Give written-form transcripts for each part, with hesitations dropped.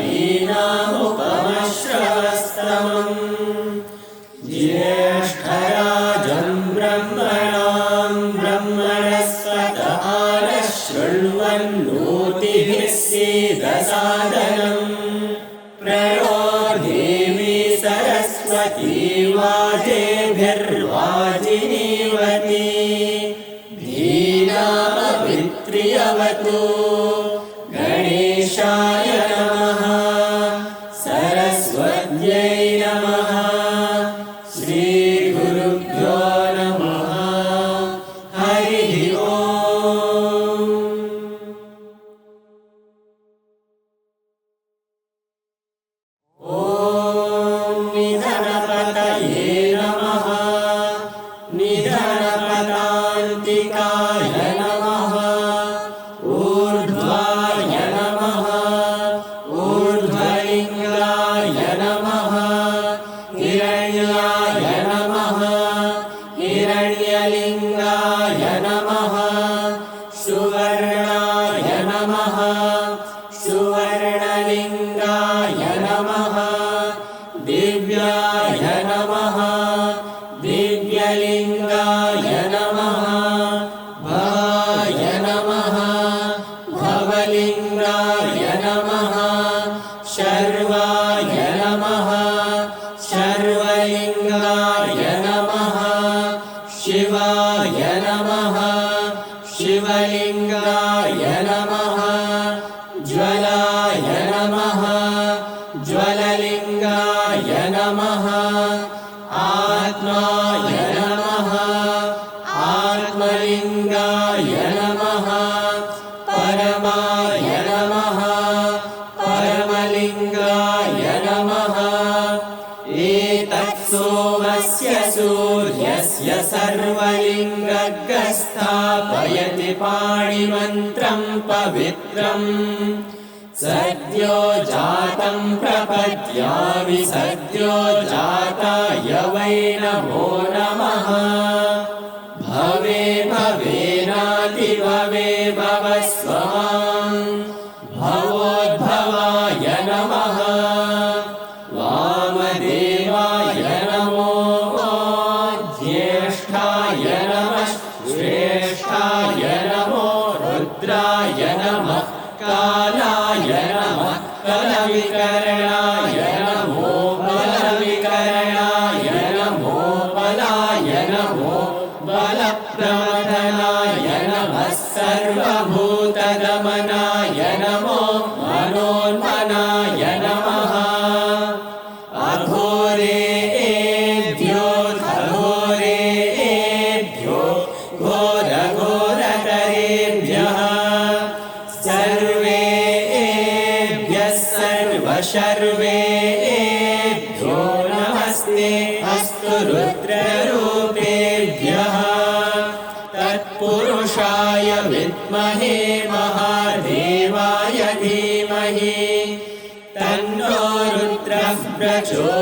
वीणामुपमश्रवस्तमम् ज्येष्ठराजं ब्रह्मणां ब्रह्मणस्पत आनः शृण्वन्नोतिभिः सीदसादनम् प्रणो देवी सरस्वती वाजेभिर्वाजिनीवती धीनामभित्र्यवतु गणेशाय नमः सरस्वत्यै नमः श्रीगुरुभ्यो नमः हरिः ओम्। ॐ निधनपतये नमः निधनपदान्तिकाय नमः ऊर्ध्वाय नमः ऊर्ध्वलिङ्गाय नमः हिरण्याय नमः हिरण्यलिङ्गाय नमः सुवर्णाय नमः सुवर्णलिङ्गाय नमः दिव्याय नमः दिव्यलिङ्गाय नमः भवाय नमः भवलिङ्गाय नमः शर्वाय नमः शर्वलिङ्गाय नमः शिवाय नमः शिवलिङ्गाय नमः ज्वलाय नमः ज्वललिङ्गाय नमः आत्माय नमः आत्मलिङ्गाय नमः परमाय नमः परमलिङ्गाय नमः एतत् सोमस्य सूर्यस्य सर्वलिङ्गस्थापयति पाणिमन्त्रं पवित्रम् सद्यो जातं प्रपद्यामि सद्यो जाताय वै नमो नमः भवे भवेनातिभवे भवस्वमां भवोद्भवाय नमः वामदेवाय नमो ज्येष्ठाय नमः श्रेष्ठाय नमो रुद्राय नमः कालाय नमः कलविकरणाय नमो बलविकरणाय नमो बलाय नमो बलप्रमथनाय नमः सर्वभूतदमनाय नमो मनोन्मनाय नमः अघोरेभ्यो घोरेभ्यो घोरघोरतरेभ्यः सर्वेभ्यः सर्वशर्वेभ्यो नमस्ते अस्तु रुद्ररूपेभ्यः तत्पुरुषाय विद्महे महादेवाय धीमहि तन्नो रुद्रः प्रचोदयात्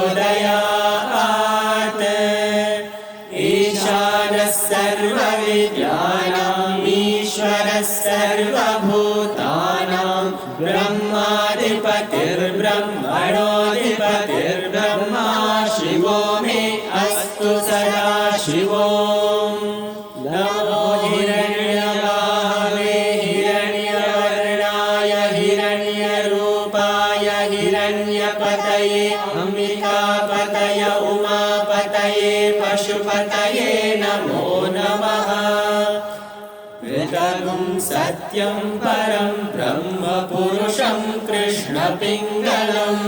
ईशानः सर्वविद्यानाम् ईश्वरः सर्वभूतानां ब्रह्माधिपतिर्ब्रह्मणोऽधिपतिर्ब्रह्मा शिवो मे अस्तु सदा शिवो नमो हिरण्यबाहवे हिरण्यवर्णाय हिरण्यरूपाय हिरण्यपतये अम्बिकापतय उमापतये पशुपतये नमो नमः ऋतगुं सत्यं परं ब्रह्म पुरुषं कृष्णपिङ्गलम्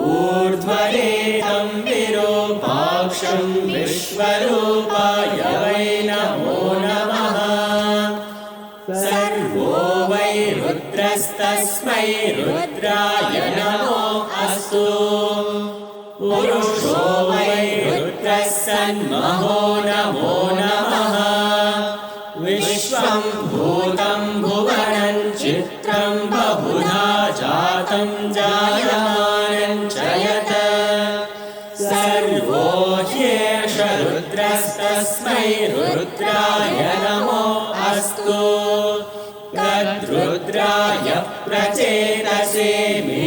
ऊर्ध्वरेतं विरूपाक्षं विश्वरूपाय वै नमो नमः सर्वो वै रुद्रस्तस्मै रुद्राय नमो अस्तु पुरुषो वै रुद्रः सन्महो नमो नमः विश्वं भूतं भुवनं चित्रं बहुधा जातं जायमानं च यत् सर्वो ह्येष रुद्रस्तस्मै रुद्राय नमो अस्तु तद्रुद्राय प्रचेतसे मे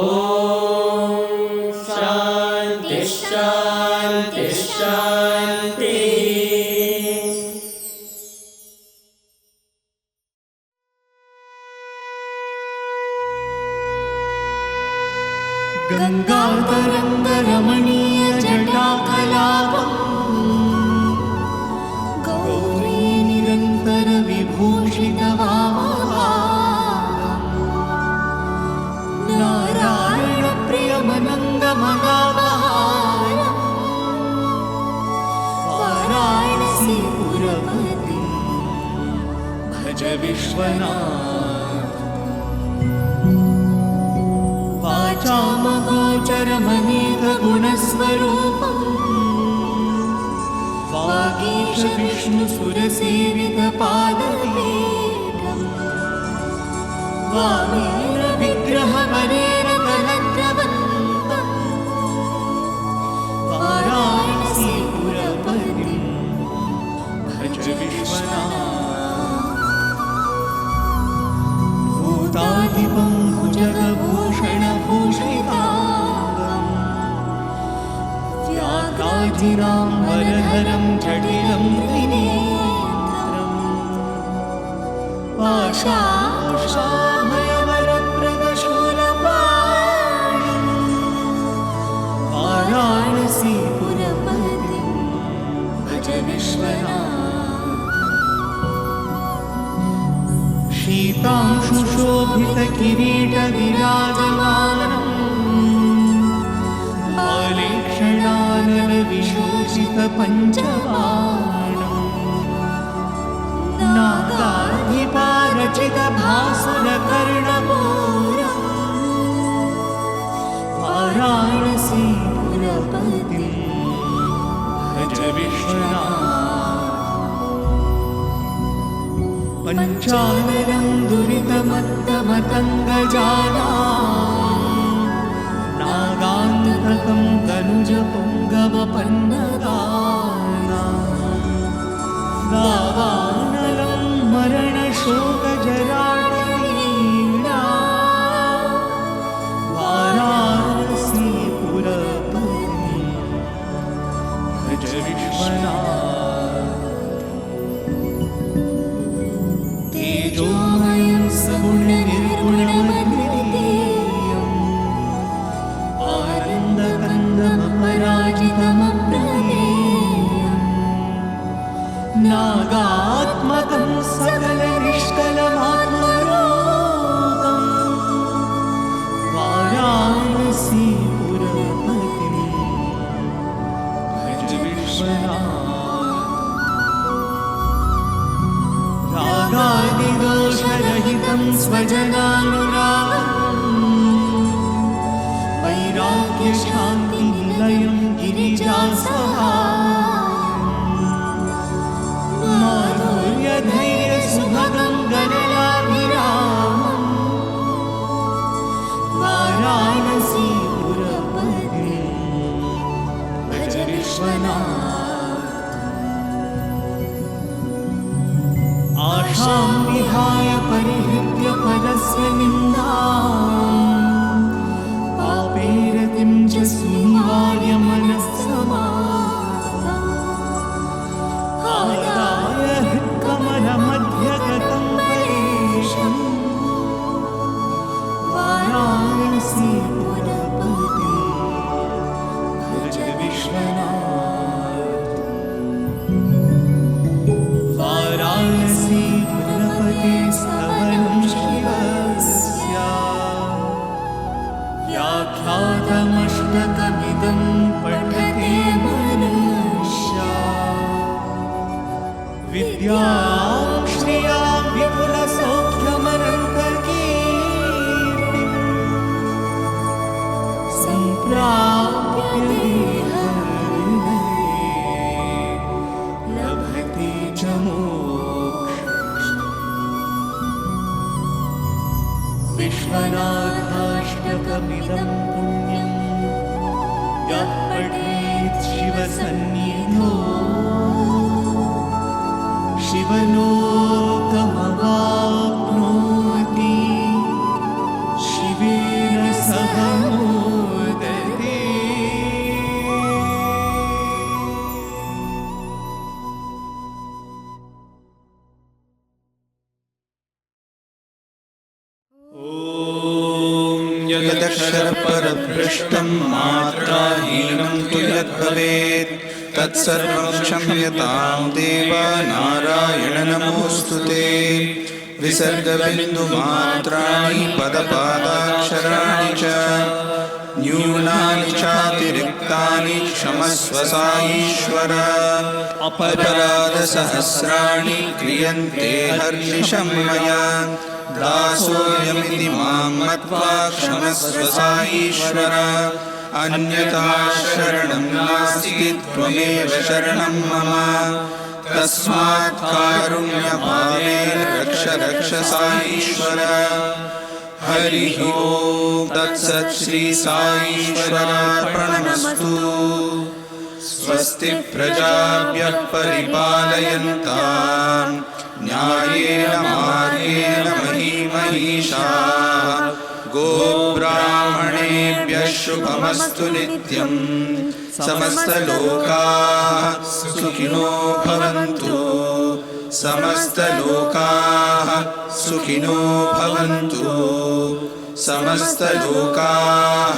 ॐ शान्ति शान्ति शान्ति। गङ्गातरङ्गरमणीय जटाकलापम् गौरी निरन्तर विभूषितवामभागम् नारायण प्रियमनङ्गमगावहारम् वाराणसीपुरपतिं भज विश्वनाथ। वाचामगोचरमनेकगुणस्वरूपम् वागीश विष्णुसुरसेवितपादपीठम् वामेन विग्रहवरेण कलत्रवन्तम् वाराणसीपुरपतिं भज विश्वनाथ। भूताधिपं भुजगभूषणभूषिताङ्गम् व्याघ्राजिनाम्बरधरं जटिलं त्रिनेत्रम् पाशाभयवरप्रदशूलपाणिम् वाराणसीपुरपतिं भज विश्वनाथ। शीतांशुशोभितकिरीटविराजमानम् बालेक्षणानलविशोषितपञ्चबाणम् नागाधिपारचितभासुरकर्णपूरम् वाराणसीपुरपतिं भज विश्वनाथ। पञ्चाननं दुरितमत्तमतङ्गजानाम् नागान्तकं तनुजपुङ्गवपन्नगानाम् दावानलं मरणशोकजराटवीणा वाराणसीपुरपतिं भज विश्वनाथ। तेजोमयं सगुणनिर्गुणमद्वितीयम् आनन्दकन्दमपराजितमप्रमेयम् नागात्मकं सकलनिष्कलमात्मरूपम् वाराणसीपुरपतिं भज विश्वनाथ। रागादिदोषरहितं स्वजनानुरागम् वैराग्यशान्तिनिलयं गिरिजासहायम् माधुर्यधैर्यसुभगं गणलाभिरामम् वाराणसीपुरपतिं भज विश्वनाथ। आशां विहाय परिहृत्य परस्य निन्दाम् पापेरतिं च सुनिवार्य मनस्समाधम् आदाय हृत्कमलमध्यगतं परेशम् वाराणसीपुरपतिं भज विश्वनाथ। वाराणसीपुरपते स्तवनं शिवस्य व्याख्यातमष्टकमिदं पठते मनुष्या विद्यां श्रियां विपुलसौख्यमनन्तकीर्तिं सम्प्राप्य देहविनये लभते च मोक्षम्। विश्वनाथाष्टकमिदं पुण्यं यः पठेत् शिवसन्निधौ शिवलोकमवाप्नोति शिवे यदक्षरपरभ्रष्टं मात्राहीनं तु यद्भवेत् तत्सर्वं क्षम्यतां देव नारायण नमोऽस्तु ते। विसर्गबिन्दुमात्राणि पदपादाक्षराणि च न्यूनानि चातिरिक्तानि क्षमस्व साईश्वर। अपराधसहस्राणि क्रियन्ते हर्निशं मया दासोऽयमिति मां मत्वा क्षमस्व साईश्वर। अन्यथा शरणं नास्ति त्वमेव शरणं मम तस्मात् कारुण्यभावेन रक्ष रक्ष साईश्वर। हरिः ओम् तत्सत् श्री साईश्वरार्पणमस्तु। स्वस्ति प्रजाभ्यः परिपालयन्तां न्यायेन मार्गेण महीमहीषाः। गोब्राह्मणेभ्यः शुभमस्तु नित्यम्। समस्तलोकाः सुखिनो भवन्तु। समस्तलोकाः सुखिनो भवन्तु। समस्तलोकाः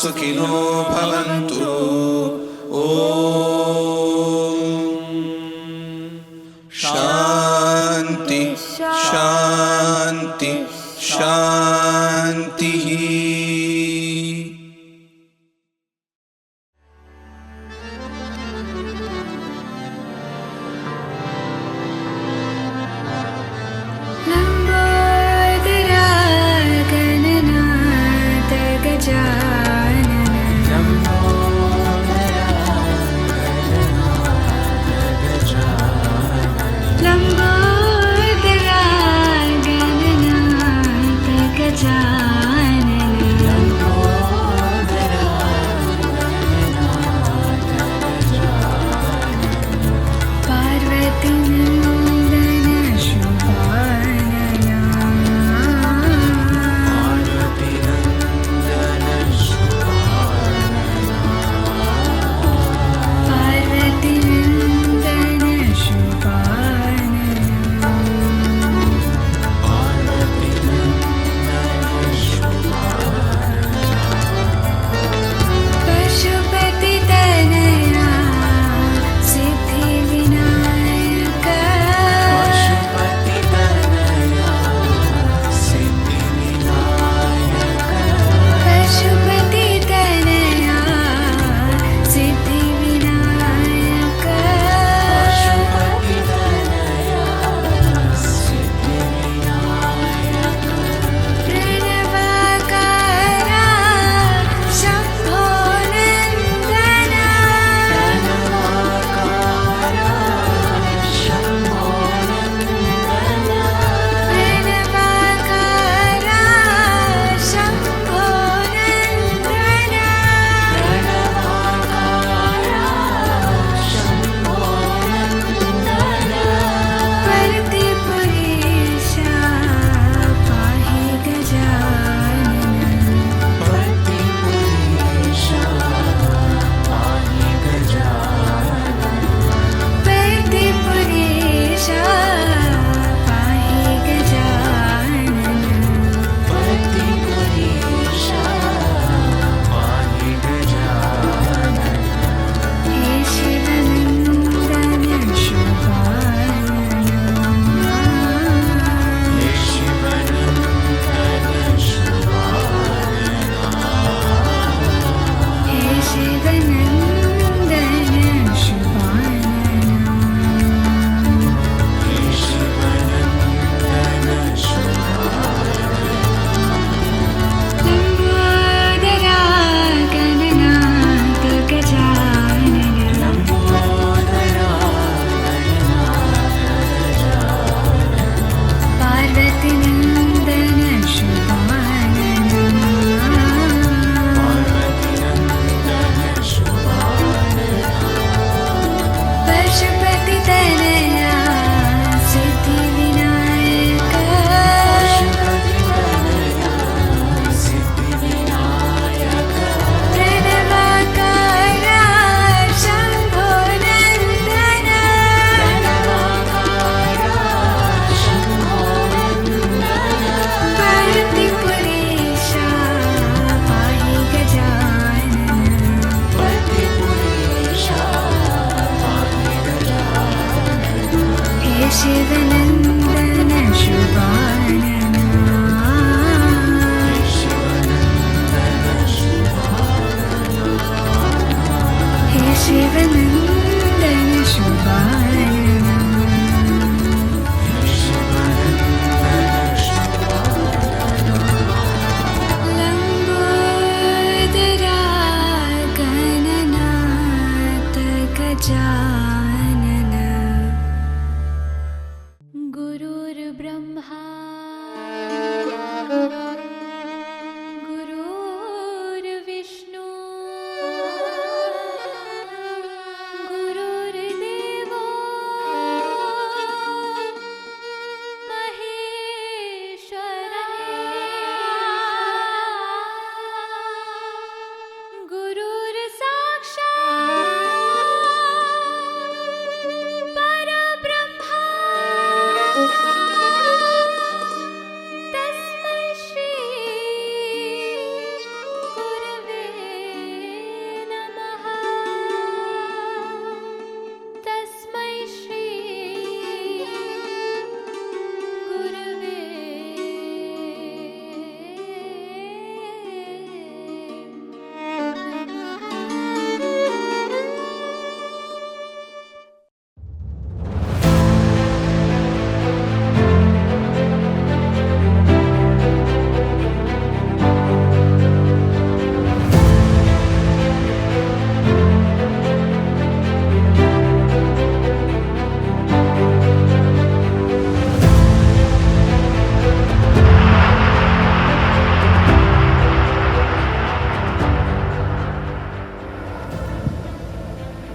सुखिनो भवन्तु। ॐ शान्ति शान्ति शान्तिः। Gajanan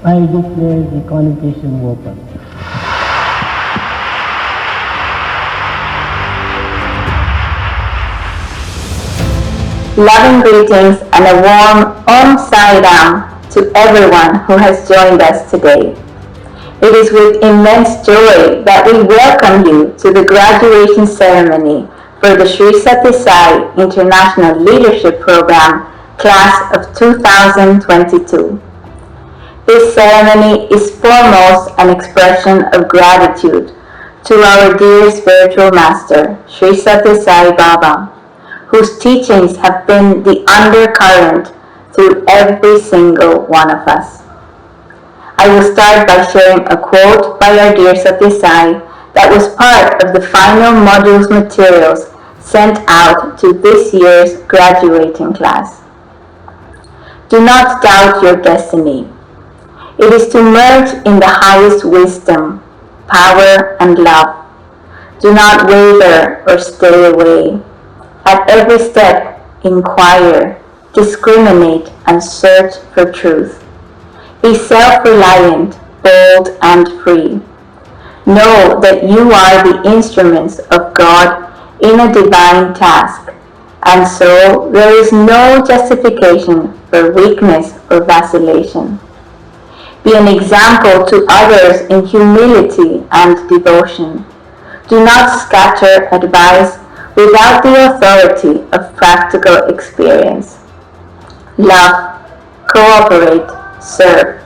I declare the convocation open. Loving greetings and a warm Om Sai Ram to everyone who has joined us today. It is with immense joy that we welcome you to the graduation ceremony for the Sri Sathya Sai International Leadership Program Class of 2022. This ceremony is foremost an expression of gratitude to our dear spiritual master, Sri Sathya Sai Baba, whose teachings have been the undercurrent through every single one of us. I will start by sharing a quote by our dear Sathya Sai that was part of the final module's materials sent out to this year's graduating class. Do not doubt your destiny. It is to merge in the highest wisdom, power, and love. Do not waver or stay away. At every step, inquire, discriminate, and search for truth. Be self-reliant, bold, and free. Know that you are the instruments of God in a divine task, and so there is no justification for weakness or vacillation. Be an example to others in humility and devotion. Do not scatter advice without the authority of practical experience. Love, cooperate, serve.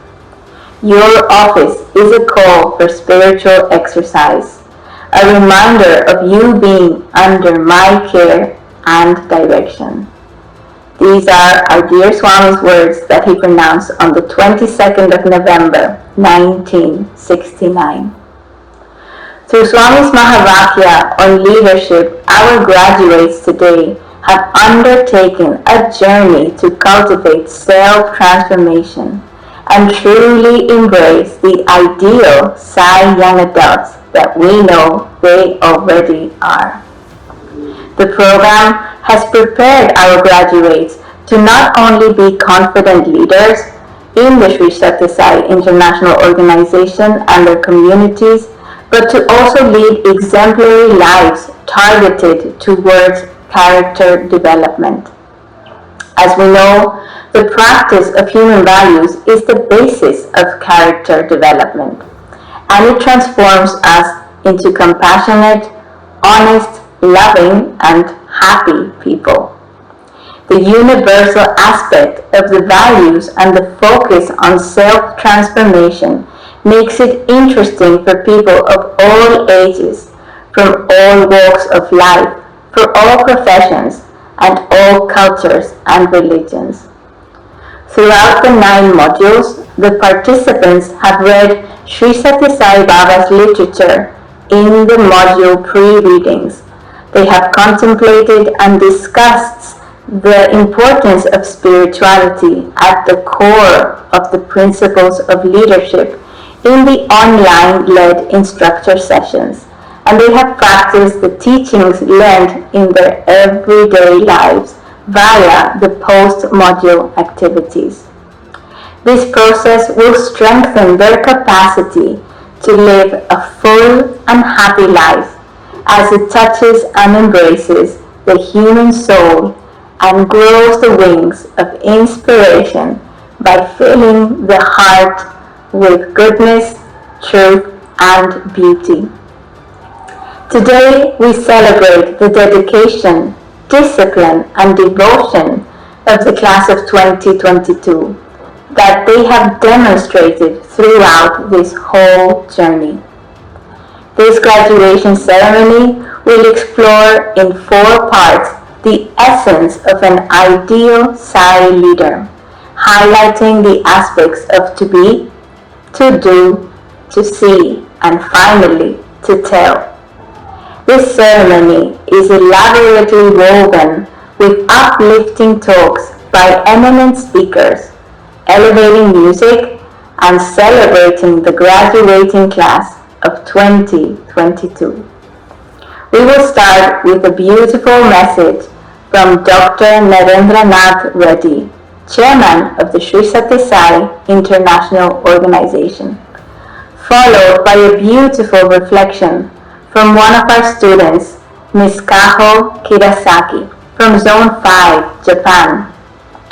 Your office is a call for spiritual exercise, a reminder of you being under my care and direction. These are our dear Swami's words that he pronounced on the 22nd of November, 1969. Through Swami's Mahavakya on leadership, our graduates today have undertaken a journey to cultivate self-transformation and truly embrace the ideal Sai Young Adults that we know they already are. The program has prepared our graduates to not only be confident leaders in the Sri Sathya Sai International Organization and their communities, but to also lead exemplary lives targeted towards character development. As we know, the practice of human values is the basis of character development, and it transforms us into compassionate, honest, loving, and happy people. The universal aspect of the values and the focus on self-transformation makes it interesting for people of all ages, from all walks of life, for all professions, and all cultures and religions. Throughout the 9 modules, the participants have read Sri Sathya Sai Baba's literature in the module pre-readings. They have contemplated and discussed the importance of spirituality at the core of the principles of leadership in the online-led instructor sessions, and they have practiced the teachings learned in their everyday lives via the post-module activities. This process will strengthen their capacity to live a full and happy life as it touches and embraces the human soul and grows the wings of inspiration by filling the heart with goodness, truth, and beauty. Today we celebrate the dedication, discipline, and devotion of the class of 2022 that they have demonstrated throughout this whole journey. This graduation ceremony will explore in 4 parts the essence of an ideal Sai leader, highlighting the aspects of to be, to do, to see, and finally to tell. This ceremony is elaborately woven with uplifting talks by eminent speakers, elevating music, and celebrating the graduating class of 2022. We will start with a beautiful message from Dr. Narendranath Reddy, Chairman of the Sri Sathya Sai International Organization, followed by a beautiful reflection from one of our students, Ms. Kaho Kirasaki from Zone 5, Japan,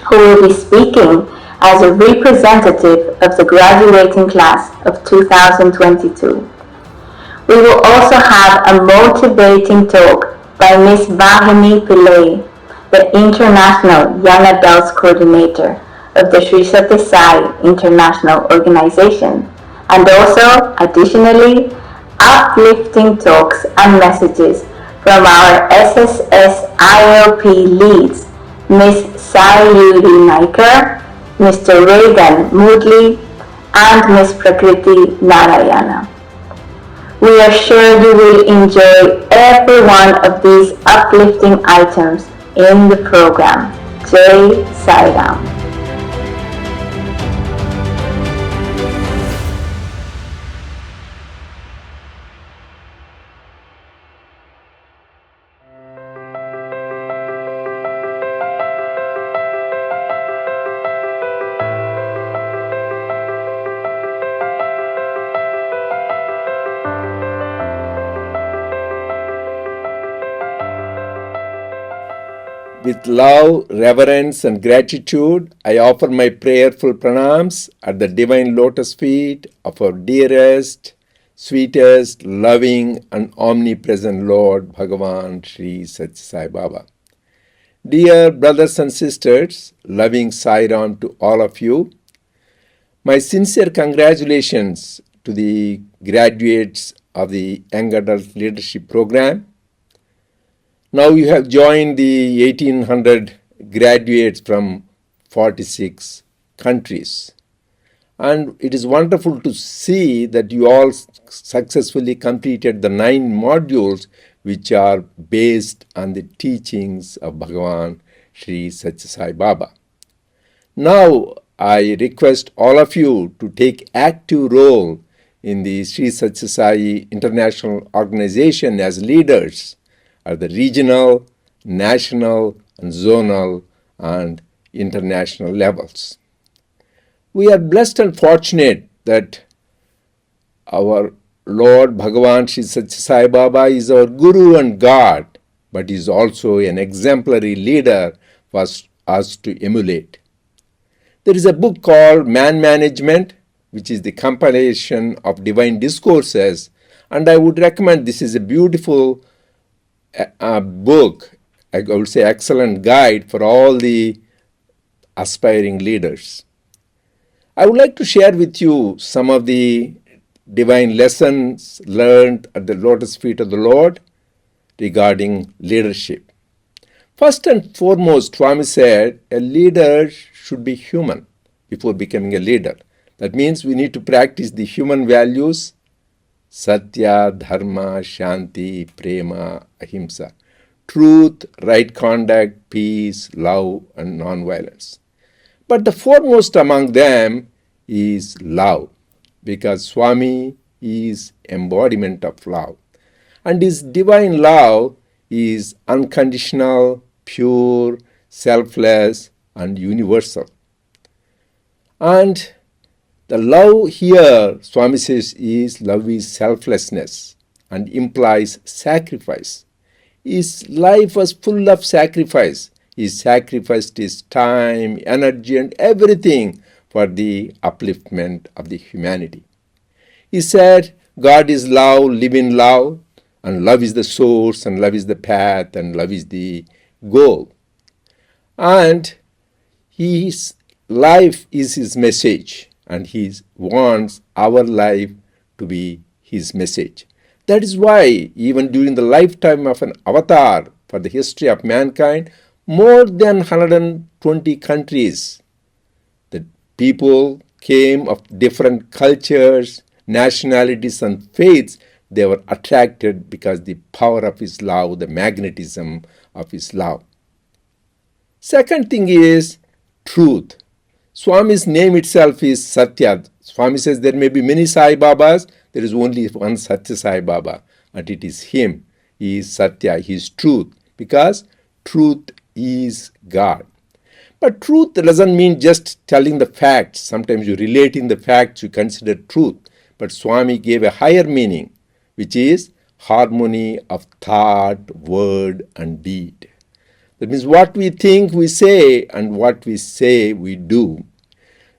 who will be speaking as a representative of the graduating class of 2022. We will also have a motivating talk by Ms. Bahini Pillai, the International Young Adults Coordinator of the Sri Sathya Sai International Organization, and also, additionally, uplifting talks and messages from our SSSILP leads, Ms. Sai Yuri Naikar, Mr. Reagan Moodley, and Ms. Prakriti Narayana. We are sure you will enjoy every one of these uplifting items in the program. Jai Sai Ram. With love, reverence, and gratitude, I offer my prayerful pranams at the divine lotus feet of our dearest, sweetest, loving, and omnipresent Lord Bhagavan Sri Sathya Sai Baba. Dear brothers and sisters, loving Sai Ram to all of you, my sincere congratulations to the graduates of the Young Adult Leadership Program. Now you have joined the 1800 graduates from 46 countries. And it is wonderful to see that you all successfully completed the 9 modules which are based on the teachings of Bhagavan Sri Sathya Sai Baba. Now I request all of you to take active role in the Sri Sathya Sai International Organization as leaders at the regional, national, and zonal and international levels. We are blessed and fortunate that our Lord Bhagavan Sri Sathya Sai Baba is our Guru and God, but is also an exemplary leader for us to emulate. There is a book called Man Management, which is the compilation of divine discourses, and I would recommend this is a beautiful book, I would say excellent guide for all the aspiring leaders. I would like to share with you some of the divine lessons learned at the lotus feet of the Lord regarding leadership. First and foremost, Swami said, a leader should be human before becoming a leader. That means we need to practice the human values, Satya, Dharma, Shanti, Prema, Ahimsa. Truth, right conduct, peace, love, and non-violence. But the foremost among them is love, because Swami is embodiment of love. And his divine love is unconditional, pure, selfless, and universal. And the love here, Swami says, love is selflessness and implies sacrifice. His life was full of sacrifice. He sacrificed his time, energy, and everything for the upliftment of the humanity. He said, God is love, live in love, and love is the source, and love is the path, and love is the goal. And his life is his message. And he wants our life to be his message. That is why even during the lifetime of an avatar for the history of mankind, more than 120 countries, the people came of different cultures, nationalities, and faiths. They were attracted because the power of his love, the magnetism of his love. Second thing is truth. Swami's name itself is Satya. Swami says there may be many Sai Babas, there is only one Sathya Sai Baba, and it is him. He is Satya, he is truth, because truth is God. But truth doesn't mean just telling the facts. Sometimes you relating the facts you consider truth. But Swami gave a higher meaning, which is harmony of thought, word, and deed. That means what we think we say and what we say we do.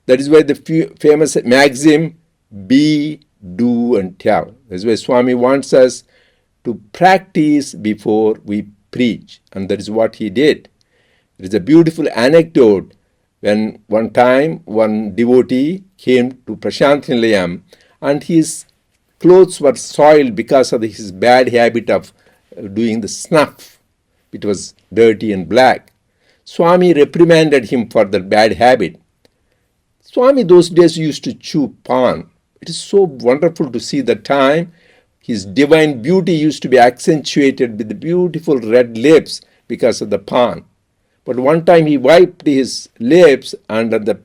That is why the famous maxim, be, do, and tell. That is why Swami wants us to practice before we preach. And that is what he did. There is a beautiful anecdote when one time one devotee came to Prashant Nilayam and his clothes were soiled because of his bad habit of doing the snuff. It was dirty and black. Swami reprimanded him for the bad habit. Swami those days used to chew pan. It is so wonderful to see the time. His divine beauty used to be accentuated with the beautiful red lips because of the pan. But one time he wiped his lips and on the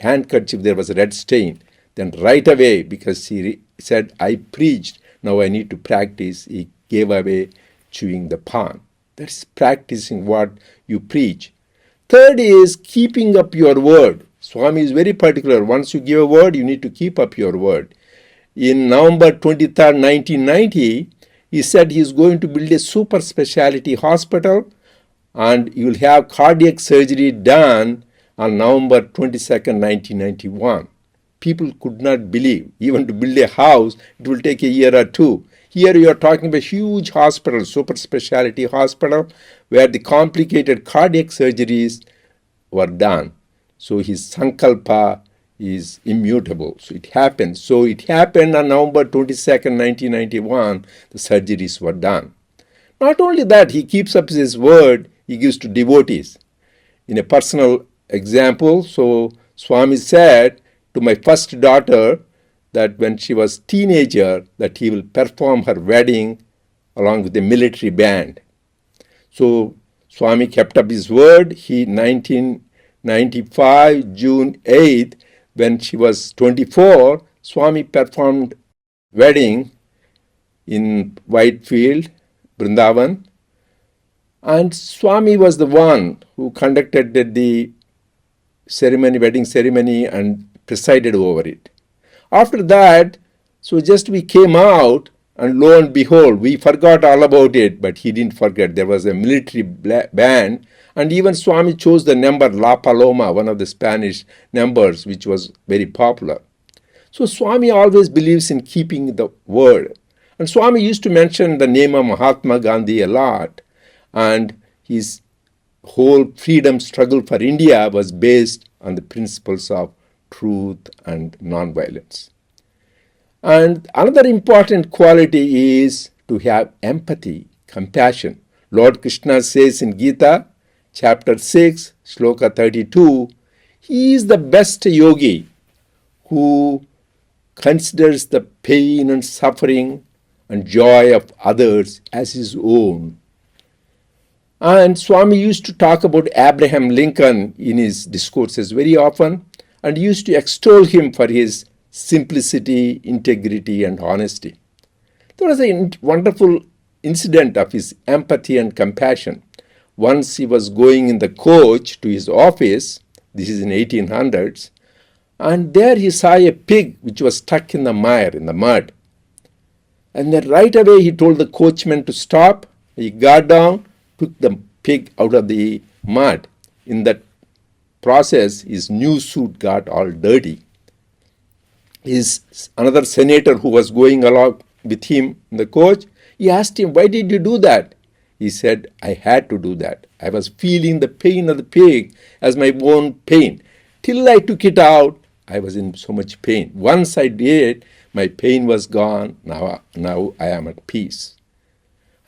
handkerchief there was a red stain. Then right away, because he said, I preached, now I need to practice, he gave away chewing the pan. That's practicing what you preach. Third is keeping up your word. Swami is very particular. Once you give a word, you need to keep up your word. In November 23rd, 1990, he said he is going to build a super specialty hospital and you will have cardiac surgery done on November 22nd, 1991. People could not believe. Even to build a house, it will take a year or two. Here you are talking about a huge hospital, super specialty hospital, where the complicated cardiac surgeries were done. So his sankalpa is immutable. So it happened. So it happened on November 22nd, 1991, the surgeries were done. Not only that, he keeps up his word, he gives to devotees. In a personal example, so Swami said to my first daughter that when she was teenager, that he will perform her wedding along with the military band. So Swami kept up his word. He, 1995, June 8th, when she was 24, Swami performed wedding in Whitefield, Vrindavan. And Swami was the one who conducted the ceremony, wedding ceremony, and presided over it. After that, so just we came out, and lo and behold, we forgot all about it, but he didn't forget. There was a military band, and even Swami chose the number La Paloma, one of the Spanish numbers, which was very popular. So Swami always believes in keeping the word. And Swami used to mention the name of Mahatma Gandhi a lot, and his whole freedom struggle for India was based on the principles of truth and non-violence. And another important quality is to have empathy, compassion. Lord Krishna says in Gita, chapter 6, shloka 32, he is the best yogi who considers the pain and suffering and joy of others as his own. And Swami used to talk about Abraham Lincoln in his discourses very often, and used to extol him for his simplicity, integrity, and honesty. There was a wonderful incident of his empathy and compassion. Once he was going in the coach to his office, this is in 1800s, and there he saw a pig which was stuck in the mire, in the mud. And then right away he told the coachman to stop. He got down, took the pig out of the mud. In that process, his new suit got all dirty. Another senator who was going along with him in the coach, he asked him, why did you do that? He said, I had to do that. I was feeling the pain of the pig as my own pain. Till I took it out, I was in so much pain. Once I did, my pain was gone. Now I am at peace.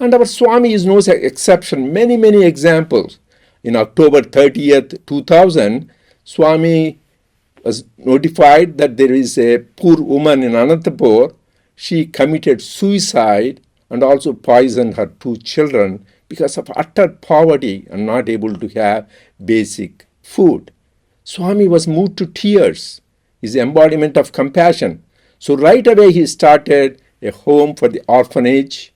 And our Swami is no exception. Many, many examples. In October 30th, 2000, Swami was notified that there is a poor woman in Anantapur. She committed suicide and also poisoned her 2 children because of utter poverty and not able to have basic food. Swami was moved to tears, his embodiment of compassion. So right away he started a home for the orphans,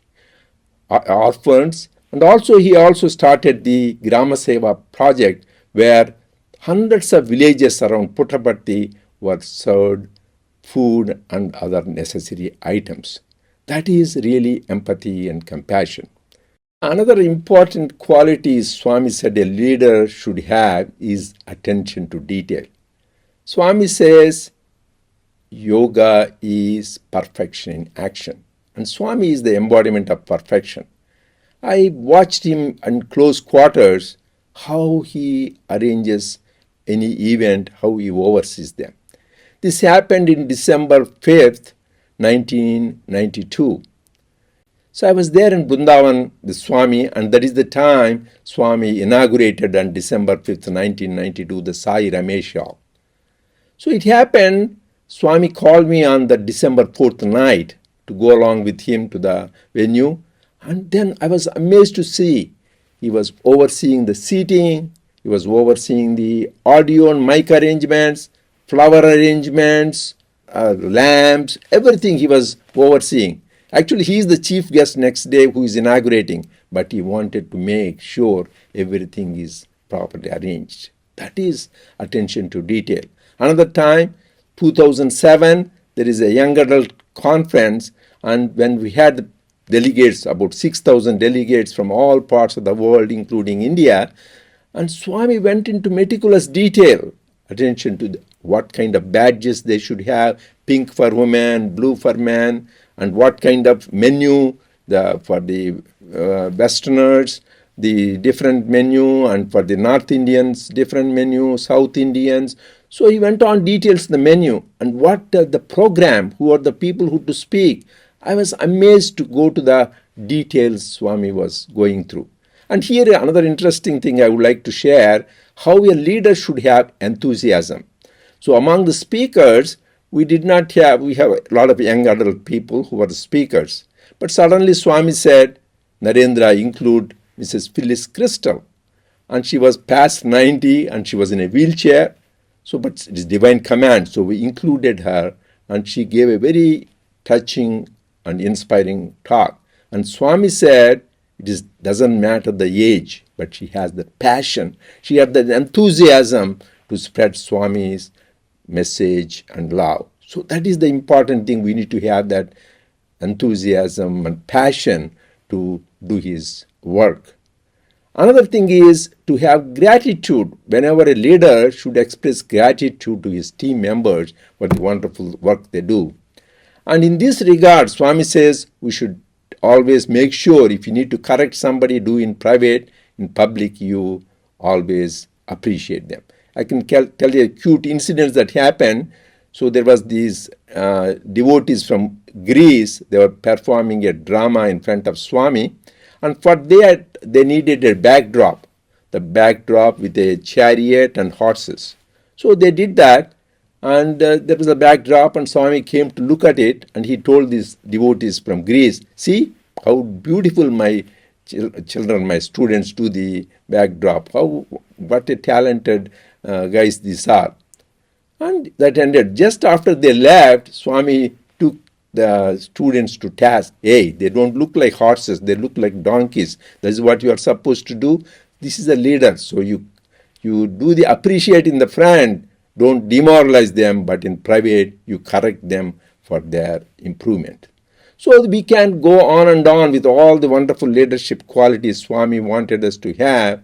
and also he started the Grama Seva project where hundreds of villages around Puttaparthi were served food and other necessary items. That is really empathy and compassion. Another important quality Swami said a leader should have is attention to detail. Swami says yoga is perfection in action, and Swami is the embodiment of perfection. I watched him in close quarters, how he arranges any event, how he oversees them. This happened in December 5th, 1992. So I was there in Vrindavan, the Swami, and that is the time Swami inaugurated on December 5th, 1992, the Sai Ramesh Hall. So it happened, Swami called me on the December 4th night to go along with him to the venue, and then I was amazed to see he was overseeing the seating, he was overseeing the audio and mic arrangements, flower arrangements, lamps, everything he was overseeing. Actually, he is the chief guest next day who is inaugurating, but he wanted to make sure everything is properly arranged. That is attention to detail. Another time, 2007, there is a young adult conference, and when we had delegates, about 6,000 delegates from all parts of the world, including India, and Swami went into meticulous detail, attention to what kind of badges they should have, pink for women, blue for men, and what kind of menu for the Westerners, the different menu, and for the North Indians, different menu, South Indians. So he went on details the menu and what the program, who are the people who to speak. I was amazed to go to the details Swami was going through. And here another interesting thing I would like to share, how a leader should have enthusiasm. So among the speakers, we have a lot of young adult people who were the speakers. But suddenly Swami said, Narendra, include Mrs. Phyllis Crystal. And she was past 90 and she was in a wheelchair. So, but it is divine command. So we included her and she gave a very touching and inspiring talk. And Swami said, doesn't matter the age, but she has the passion. She had the enthusiasm to spread Swami's message and love. So that is the important thing. We need to have that enthusiasm and passion to do his work. Another thing is to have gratitude. Whenever a leader should express gratitude to his team members for the wonderful work they do. And in this regard, Swami says we should always make sure if you need to correct somebody, do in private, in public, you always appreciate them. I can tell you a cute incident that happened. So there was these devotees from Greece. They were performing a drama in front of Swami. And for that, they needed a backdrop. The backdrop with a chariot and horses. So they did that. And there was a backdrop and Swami came to look at it. And he told these devotees from Greece, see how beautiful my children, my students do the backdrop. What a talented guys these are. And that ended. Just after they left, Swami took the students to task. Hey, they don't look like horses, they look like donkeys. That is what you are supposed to do. This is a leader. So you do the appreciate in the front, don't demoralize them, but in private, you correct them for their improvement. So we can go on and on with all the wonderful leadership qualities Swami wanted us to have,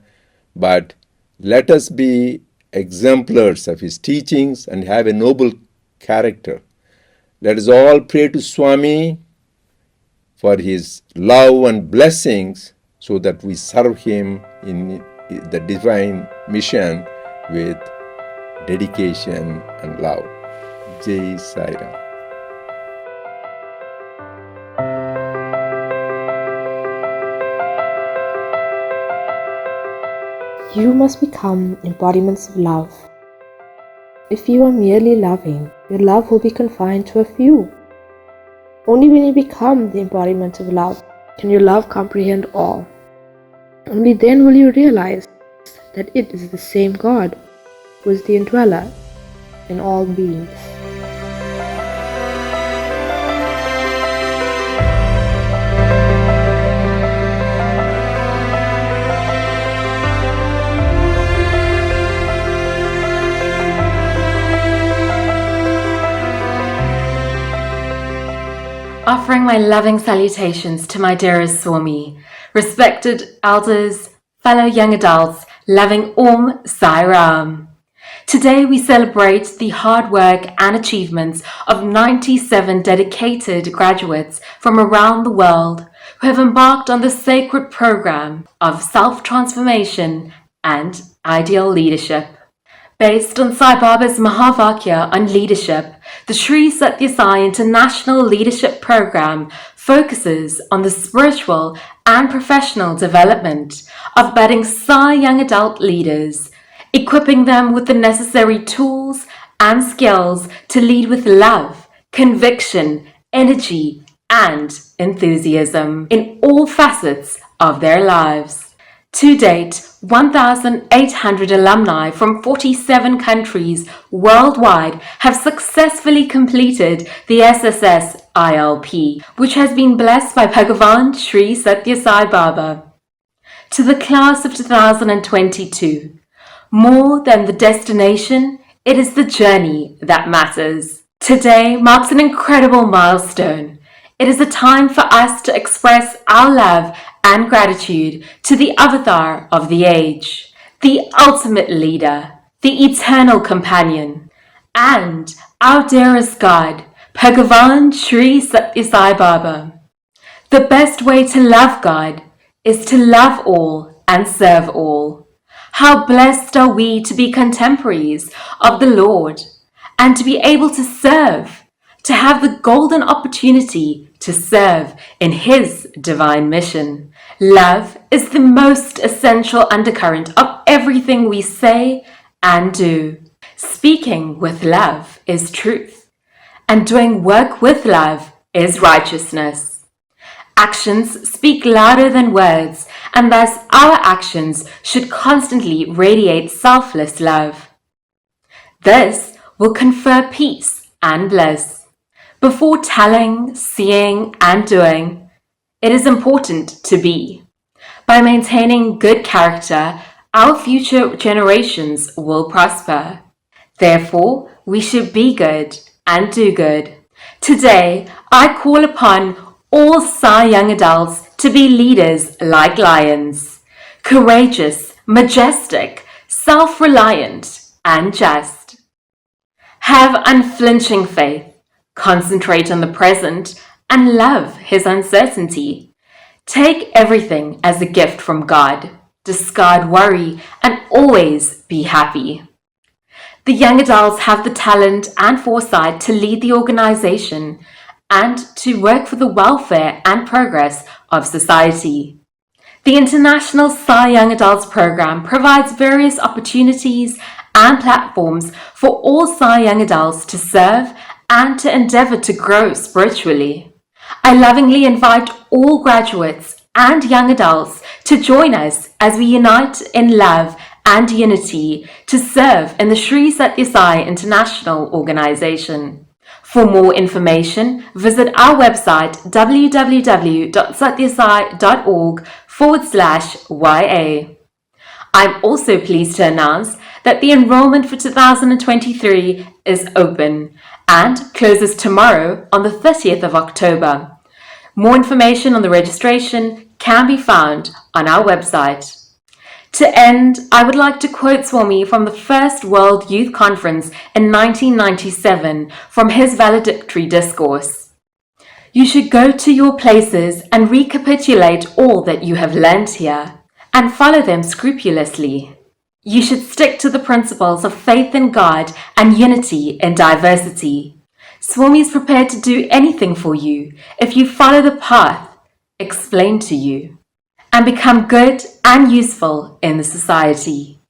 but let us be exemplars of his teachings and have a noble character. Let us all pray to Swami for his love and blessings so that we serve him in the divine mission with dedication and love. Jai Sai Ram. You must become embodiments of love. If you are merely loving, your love will be confined to a few. Only when you become the embodiment of love can your love comprehend all. Only then will you realize that it is the same God who is the indweller in all beings. offering my loving salutations to my dearest Swami, respected elders, fellow young adults, loving Sai Ram. Today we celebrate the hard work and achievements of 97 dedicated graduates from around the world who have embarked on the sacred program of self-transformation and ideal leadership. Based on Sai Baba's Mahavakya on leadership, the Sri Sathya Sai International Leadership Program focuses on the spiritual and professional development of budding Sai Young Adult leaders, equipping them with the necessary tools and skills to lead with love, conviction, energy, and enthusiasm in all facets of their lives. To date, 1,800 alumni from 47 countries worldwide have successfully completed the SSSILP, which has been blessed by Bhagavan Sri Sathya Sai Baba. To the class of 2022, more than the destination, it is the journey that matters. Today marks an incredible milestone. It is a time for us to express our love and gratitude to the avatar of the age, the ultimate leader, the eternal companion, and our dearest God, Bhagavan Sri Sathya Sai Baba. The best way to love God is to love all and serve all. How blessed are we to be contemporaries of the Lord and to be able to serve, to have the golden opportunity to serve in His divine mission. Love is the most essential undercurrent of everything we say and do. Speaking with love is truth, and doing work with love is righteousness. Actions speak louder than words, and thus our actions should constantly radiate selfless love. This will confer peace and bliss. Before telling, seeing, and doing, it is important to be. By maintaining good character, our future generations will prosper. Therefore, we should be good and do good. Today, I call upon all Sai Young Adults to be leaders like lions, courageous, majestic, self-reliant, and just. Have unflinching faith. Concentrate on the present and love His uncertainty. Take everything as a gift from God. Discard worry and always be happy. The young adults have the talent and foresight to lead the organization and to work for the welfare and progress of society. The International Sai Young Adults program provides various opportunities and platforms for all Sai Young Adults to serve and to endeavor to grow spiritually. I lovingly invite all graduates and young adults to join us as we unite in love and unity to serve in the Sri Sathya Sai International Organization. For more information, visit our website www.satyasai.org/YA. I'm also pleased to announce that the enrollment for 2023 is open and closes tomorrow on the 30th of October. More information on the registration can be found on our website. To end, I would like to quote Swami from the First World Youth Conference in 1997 from his valedictory discourse. You should go to your places and recapitulate all that you have learnt here and follow them scrupulously. You should stick to the principles of faith in God and unity in diversity. Swami is prepared to do anything for you if you follow the path explained to you and become good and useful in the society.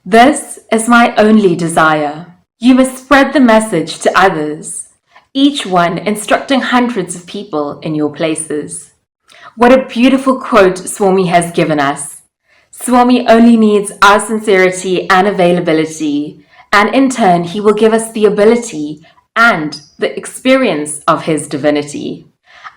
This is my only desire. You must spread the message to others, each one instructing hundreds of people in your places. What a beautiful quote Swami has given us. Swami only needs our sincerity and availability, and in turn He will give us the ability and the experience of His divinity.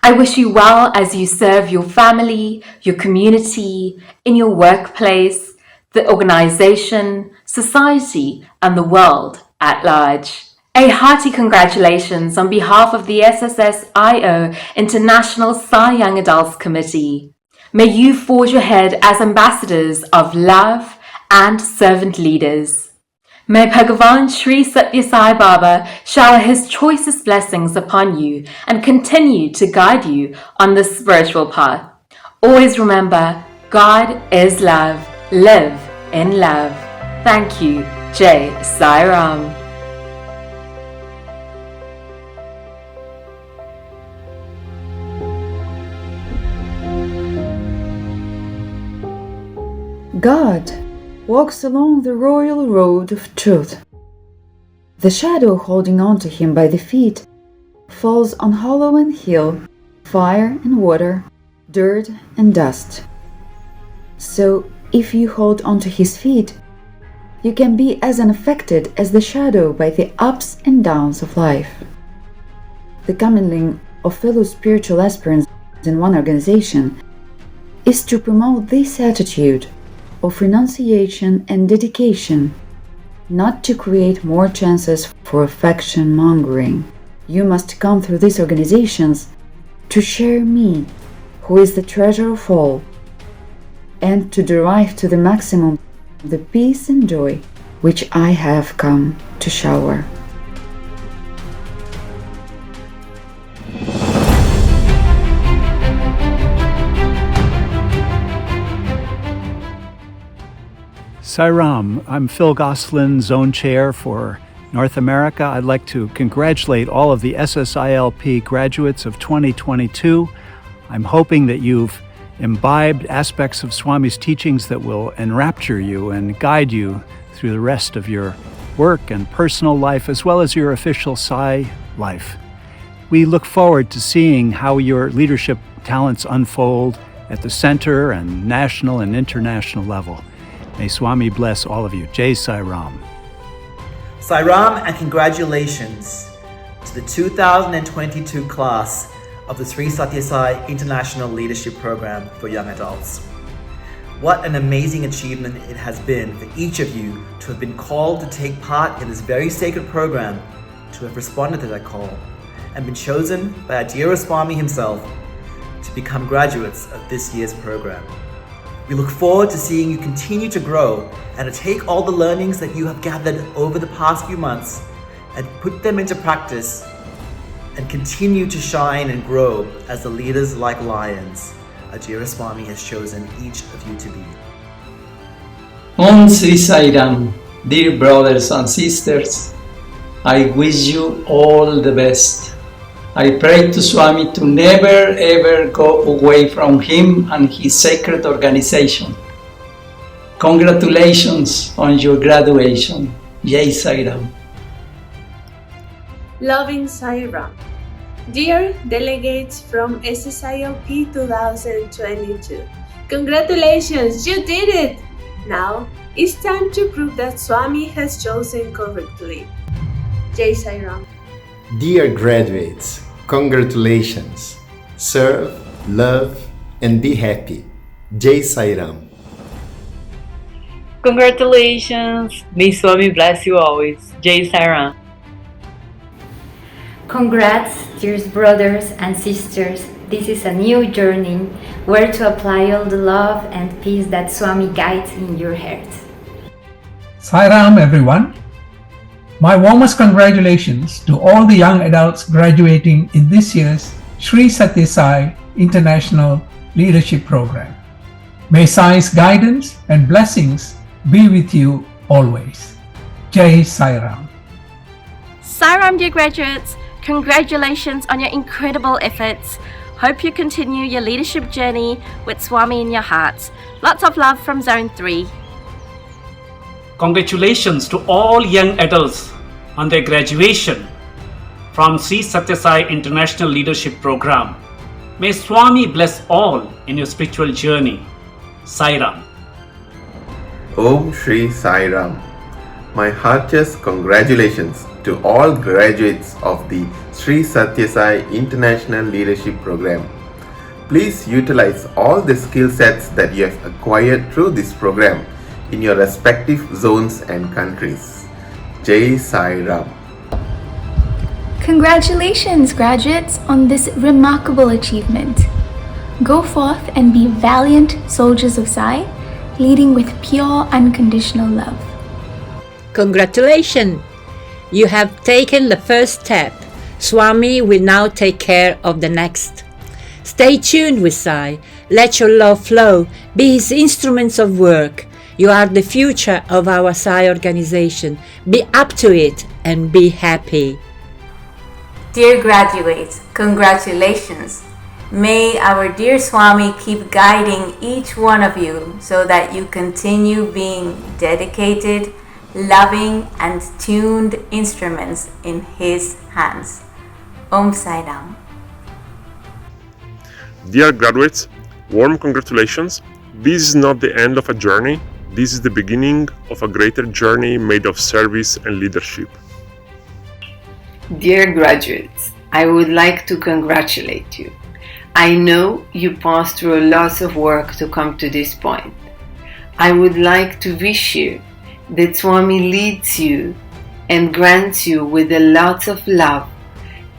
I wish you well as you serve your family, your community, in your workplace, the organization, society, and the world at large. A hearty congratulations on behalf of the SSSIO International Sai Young Adults Committee. May you forge ahead as ambassadors of love and servant leaders. May Bhagavan Sri Sathya Sai Baba shower his choicest blessings upon you and continue to guide you on this spiritual path. Always remember, God is love. Live in love. Thank you. Jai Sai Ram. God walks along the royal road of truth. The shadow holding on to him by the feet falls on hollow and hill, fire and water, dirt and dust. So if you hold on to his feet, you can be as unaffected as the shadow by the ups and downs of life. The commingling of fellow spiritual aspirants in one organization is to promote this attitude of renunciation and dedication, not to create more chances for affection mongering. You must come through these organizations to share me, who is the treasure of all, and to derive to the maximum the peace and joy which I have come to shower. Sai Ram, I'm Phil Goslin, Zone Chair for North America. I'd like to congratulate all of the SSILP graduates of 2022. I'm hoping that you've imbibed aspects of Swami's teachings that will enrapture you and guide you through the rest of your work and personal life, as well as your official Sai life. We look forward to seeing how your leadership talents unfold at the center and national and international level. May Swami bless all of you. Jai Sai Ram. Sai Ram, and congratulations to the 2022 class of the Sri Sathya Sai International Leadership Program for Young Adults. What an amazing achievement it has been for each of you to have been called to take part in this very sacred program, to have responded to that call, and been chosen by our dear Swami himself to become graduates of this year's program. We look forward to seeing you continue to grow and to take all the learnings that you have gathered over the past few months and put them into practice and continue to shine and grow as the leaders like lions our dear Swami has chosen each of you to be. Om Sri Sai Ram, dear brothers and sisters, I wish you all the best. I pray to Swami to never ever go away from him and his sacred organization. Congratulations on your graduation. Jai Sai Ram. Loving Sai Ram. Dear delegates from SSILP 2022, congratulations, you did it! Now it's time to prove that Swami has chosen correctly. Jai Sai Ram. Dear graduates, congratulations. Serve, love, and be happy. Jai Sai Ram. Congratulations. May Swami bless you always. Jai Sai Ram. Congrats, dear brothers and sisters. This is a new journey where to apply all the love and peace that Swami guides in your heart. Sai Ram, everyone. My warmest congratulations to all the young adults graduating in this year's Sri Sathya Sai International Leadership Program. May Sai's guidance and blessings be with you always. Jai Sai Ram. Sai Ram, dear graduates, congratulations on your incredible efforts. Hope you continue your leadership journey with Swami in your hearts. Lots of love from Zone 3. Congratulations to all young adults on their graduation from Sri Sathya Sai International Leadership Program. May Swami bless all in your spiritual journey. Sai Ram. Om Shri Sai Ram. My heartiest congratulations to all graduates of the Sri Sathya Sai International Leadership Program. Please utilize all the skill sets that you have acquired through this program in your respective zones and countries. Jai Sai Ram. Congratulations, graduates, on this remarkable achievement. Go forth and be valiant soldiers of Sai, leading with pure, unconditional love. Congratulations! You have taken the first step. Swami will now take care of the next. Stay tuned with Sai. Let your love flow. Be his instruments of work. You are the future of our Sai organization. Be up to it and be happy. Dear graduates, congratulations. May our dear Swami keep guiding each one of you so that you continue being dedicated, loving and tuned instruments in his hands. Om Sai Ram. Dear graduates, warm congratulations. This is not the end of a journey. This is the beginning of a greater journey made of service and leadership. Dear graduates, I would like to congratulate you. I know you passed through a lot of work to come to this point. I would like to wish you that Swami leads you and grants you with a lot of love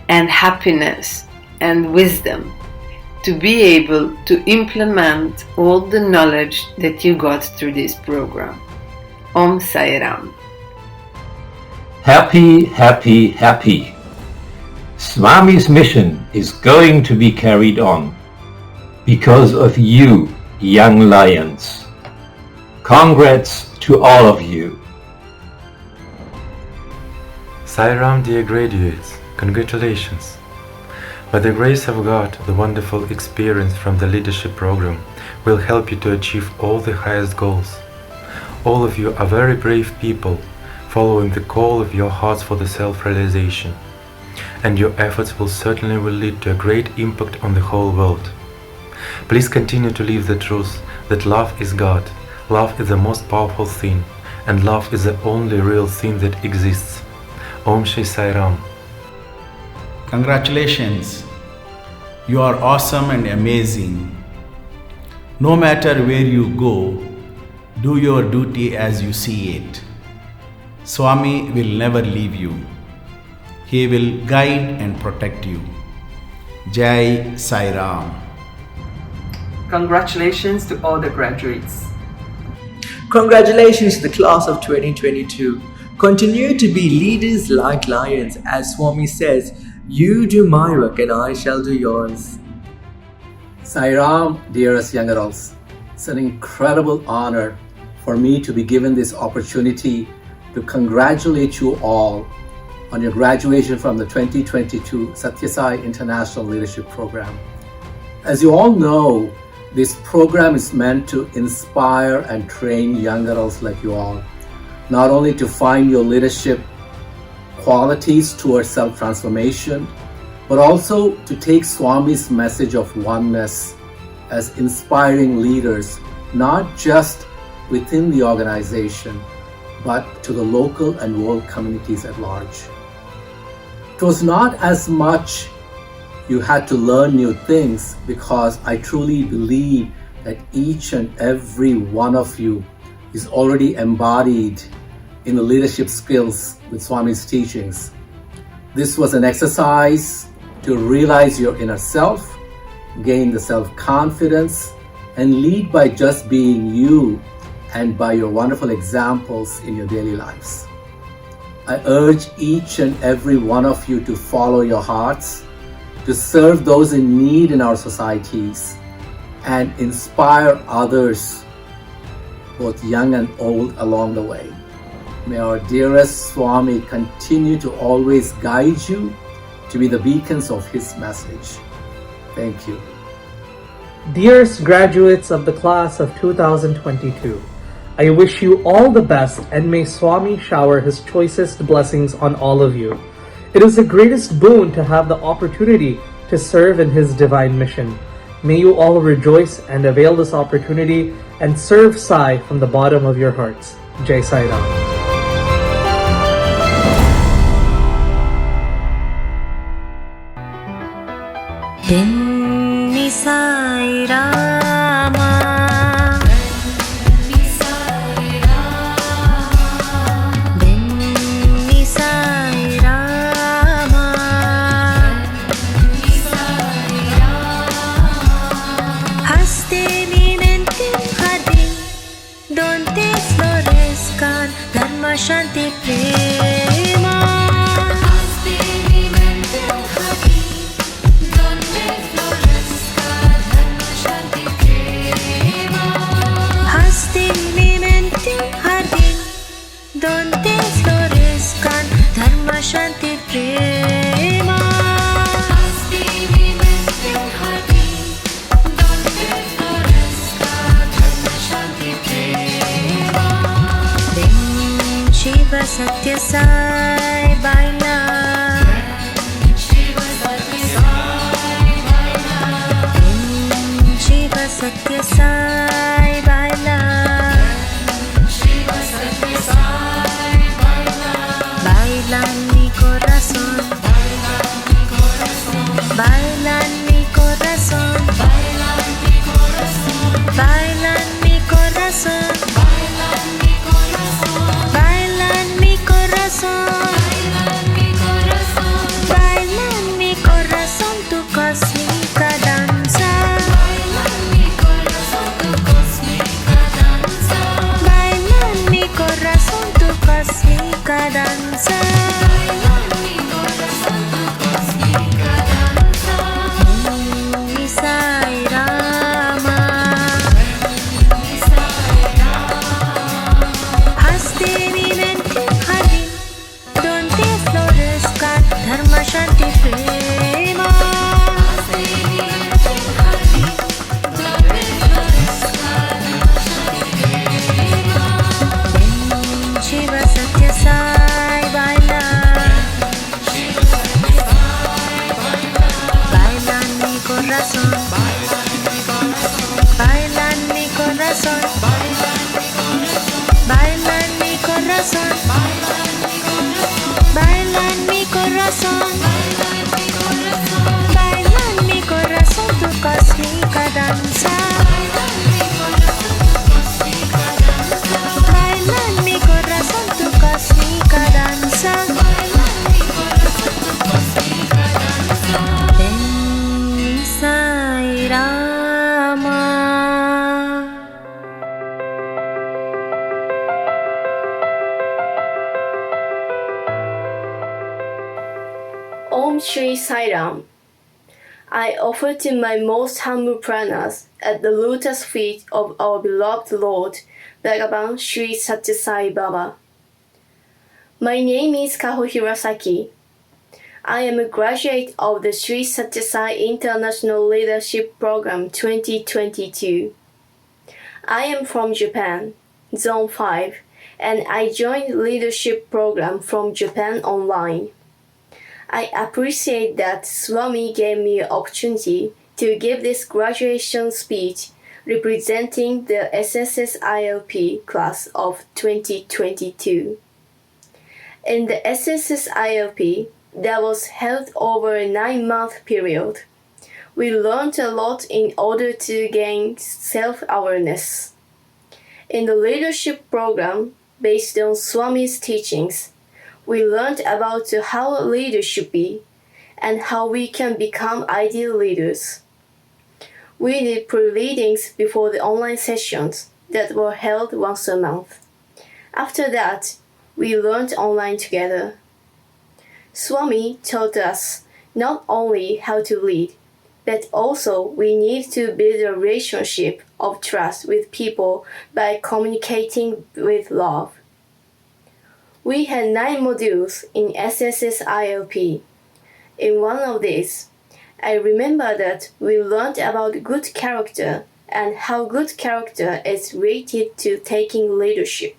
and happiness and wisdom to be able to implement all the knowledge that you got through this program. Om Sai Ram. Happy, happy, happy. Swami's mission is going to be carried on because of you, young lions. Congrats to all of you. Sai Ram, dear graduates, congratulations. By the grace of God, the wonderful experience from the leadership program will help you to achieve all the highest goals. All of you are very brave people, following the call of your hearts for the self-realization, and your efforts will certainly lead to a great impact on the whole world. Please continue to live the truth that love is God, love is the most powerful thing, and love is the only real thing that exists. Om Shri Sai Ram. Congratulations! You are awesome and amazing. No matter where you go, do your duty as you see it. Swami will never leave you. He will guide and protect you. Jai Sai Ram. Congratulations to all the graduates. Congratulations to the class of 2022. Continue to be leaders like lions. As Swami says, you do my work and I shall do yours. Sai Ram, dearest young adults, it's an incredible honor for me to be given this opportunity to congratulate you all on your graduation from the 2022 Sathya Sai International Leadership Program. As you all know, this program is meant to inspire and train young adults like you all, not only to find your leadership qualities towards self-transformation, but also to take Swami's message of oneness as inspiring leaders, not just within the organization, but to the local and world communities at large. It was not as much you had to learn new things, because I truly believe that each and every one of you is already embodied in the leadership skills with Swami's teachings. This was an exercise to realize your inner self, gain the self-confidence, and lead by just being you and by your wonderful examples in your daily lives. I urge each and every one of you to follow your hearts, to serve those in need in our societies, and inspire others, both young and old, along the way. May our dearest Swami continue to always guide you to be the beacons of his message. Thank you. Dearest graduates of the class of 2022, I wish you all the best and may Swami shower his choicest blessings on all of you. It is the greatest boon to have the opportunity to serve in his divine mission. May you all rejoice and avail this opportunity and serve Sai from the bottom of your hearts. Jai Sai Ram. Benni Sai Rama, Benni Sai Rama, Benni Sai Rama, Sathya Sai Baba. Shiva Sathya Sai Baba. Bailan mi corazón. Bailan mi corazón. Bailan mi corazón. Bailan mi corazón. Bailan mi corazón tu cósmica danza. Bailan mi corazón tu cósmica danza. Bailan mi corazón tu cósmica danza. Sai Rama. Hastinamente jardín donde florezca dharma shanti prema. Shiva Sathya Sai Baba. Bailan mi corazón. Bailan mi corazón. Bailan mi corazón. Bailan mi corazón. Bailan mi corazón tu cósmica danza. Bailan mi corazón tu cósmica danza. Ven Sai Rama. Om Sri Sai Ram. I offer to my most humble pranas at the lotus feet of our beloved Lord, Bhagavan Sri Sathya Sai Baba. My name is Kaho Hirasaki. I am a graduate of the Sri Sathya Sai International Leadership Program 2022. I am from Japan, Zone 5, and I joined leadership program from Japan online. I appreciate that Swami gave me an opportunity to give this graduation speech representing the SSSILP class of 2022. In the SSSILP that was held over a 9-month period, we learned a lot in order to gain self-awareness. In the leadership program based on Swami's teachings, we learned about how a leader should be and how we can become ideal leaders. We did pre-readings before the online sessions that were held once a month. After that, we learned online together. Swami taught us not only how to lead, but also we need to build a relationship of trust with people by communicating with love. We had 9 modules in SSSILP. In one of these, I remember that we learned about good character and how good character is related to taking leadership.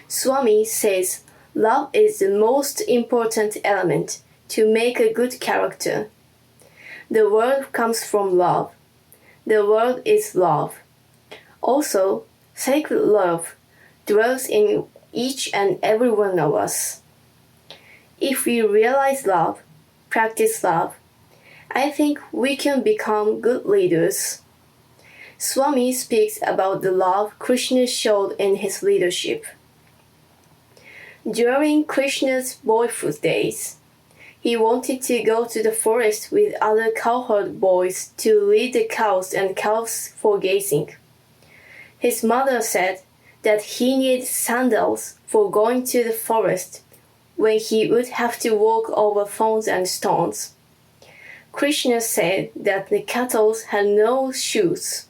Swami says love is the most important element to make a good character. The word comes from love. The word is love. Also, sacred love dwells in each and every one of us. If we realize love, practice love, I think we can become good leaders. Swami speaks about the love Krishna showed in his leadership. During Krishna's boyhood days, he wanted to go to the forest with other cowherd boys to lead the cows and calves for grazing. His mother said that he needed sandals for going to the forest when he would have to walk over thorns and stones. Krishna said that the cattle had no shoes,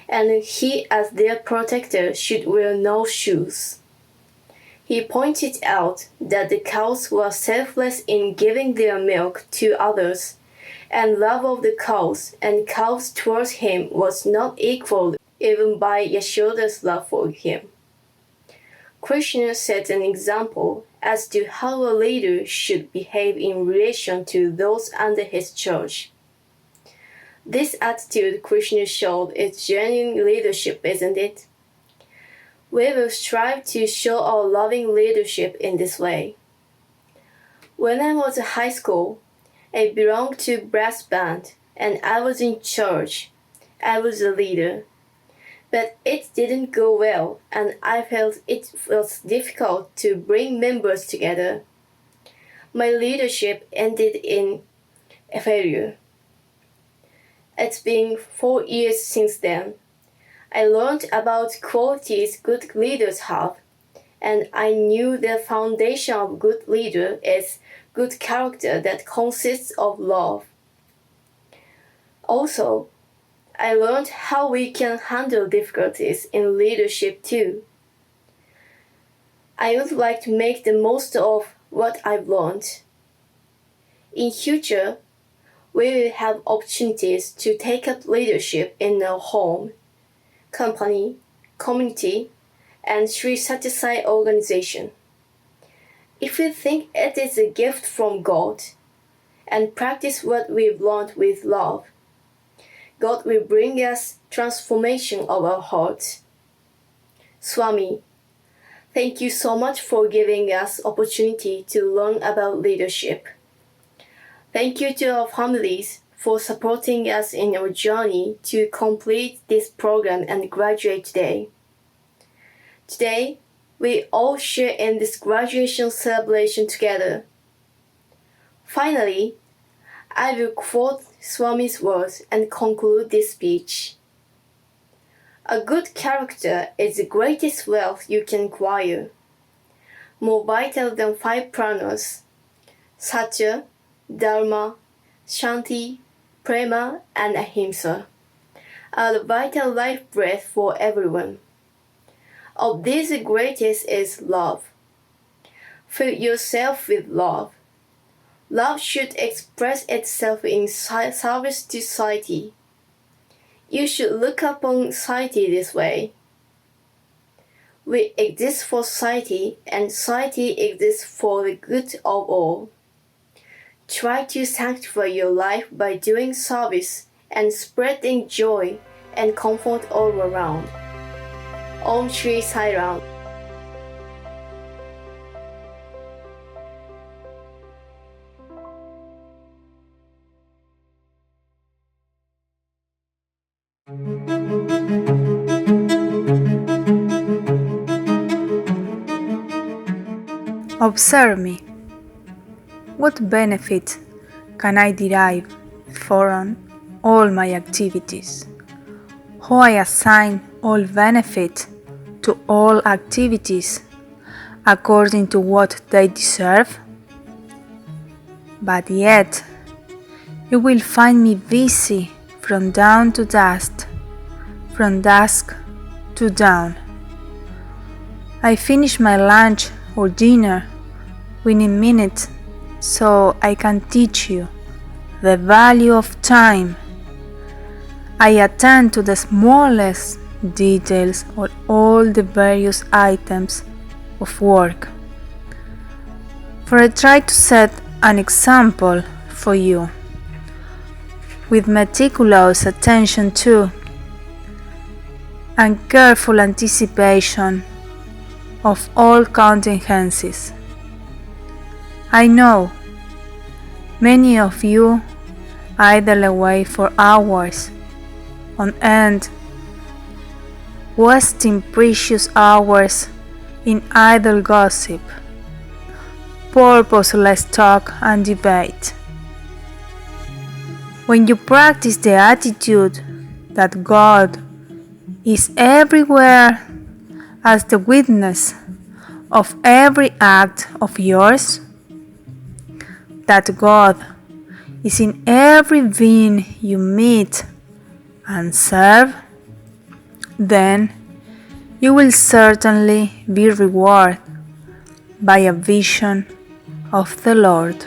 and he as their protector should wear no shoes. He pointed out that the cows were selfless in giving their milk to others, and love of the cows and calves towards him was not equaled even by Yashoda's love for him. Krishna set an example as to how a leader should behave in relation to those under his charge. This attitude Krishna showed is genuine leadership, isn't it? We will strive to show our loving leadership in this way. When I was in high school, I belonged to brass band and I was in charge. I was a leader. But it didn't go well and I felt it was difficult to bring members together. My leadership ended in a failure. It's been 4 years since then. I learned about qualities good leaders have, and I knew the foundation of good leader is good character that consists of love. Also, I learned how we can handle difficulties in leadership too. I would like to make the most of what I've learned. In future, we will have opportunities to take up leadership in our home, company, community, and Sri Sathya Sai organization. If we think it is a gift from God and practice what we've learned with love, God will bring us transformation of our hearts. Swami, thank you so much for giving us opportunity to learn about leadership. Thank you to our families for supporting us in our journey to complete this program and graduate today. Today, we all share in this graduation celebration together. Finally, I will quote Swami's words and conclude this speech. A good character is the greatest wealth you can acquire, more vital than 5 pranas, Satya, Dharma, Shanti, Prema, and Ahimsa, are the vital life breath for everyone. Of these, the greatest is love. Fill yourself with love. Love should express itself in service to society. You should look upon society this way. We exist for society, and society exists for the good of all. Try to sanctify your life by doing service and spreading joy and comfort all around. Om Sri Sai Ram. Observe me. What benefit can I derive from all my activities? How I assign all benefit to all activities according to what they deserve? But yet, you will find me busy from dawn to dusk, from dusk to dawn. I finish my lunch or dinner within minutes so I can teach you the value of time. I attend to the smallest details of all the various items of work. For I try to set an example for you, with meticulous attention to and careful anticipation of all contingencies. I know many of you idle away for hours on end, wasting precious hours in idle gossip, purposeless talk and debate. When you practice the attitude that God is everywhere as the witness of every act of yours, that God is in every being you meet and serve, then you will certainly be rewarded by a vision of the Lord.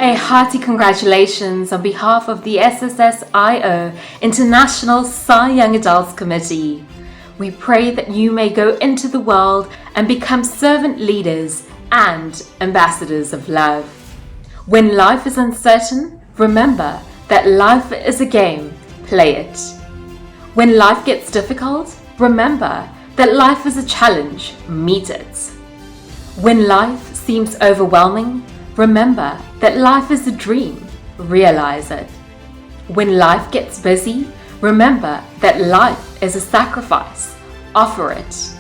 A hearty congratulations on behalf of the SSSIO International Sai Young Adults Committee. We pray that you may go into the world and become servant leaders and ambassadors of love. When life is uncertain, remember that life is a game. Play it. When life gets difficult, remember that life is a challenge. Meet it. When life seems overwhelming, remember that life is a dream. Realize it. When life gets busy, remember that life is a sacrifice. Offer it.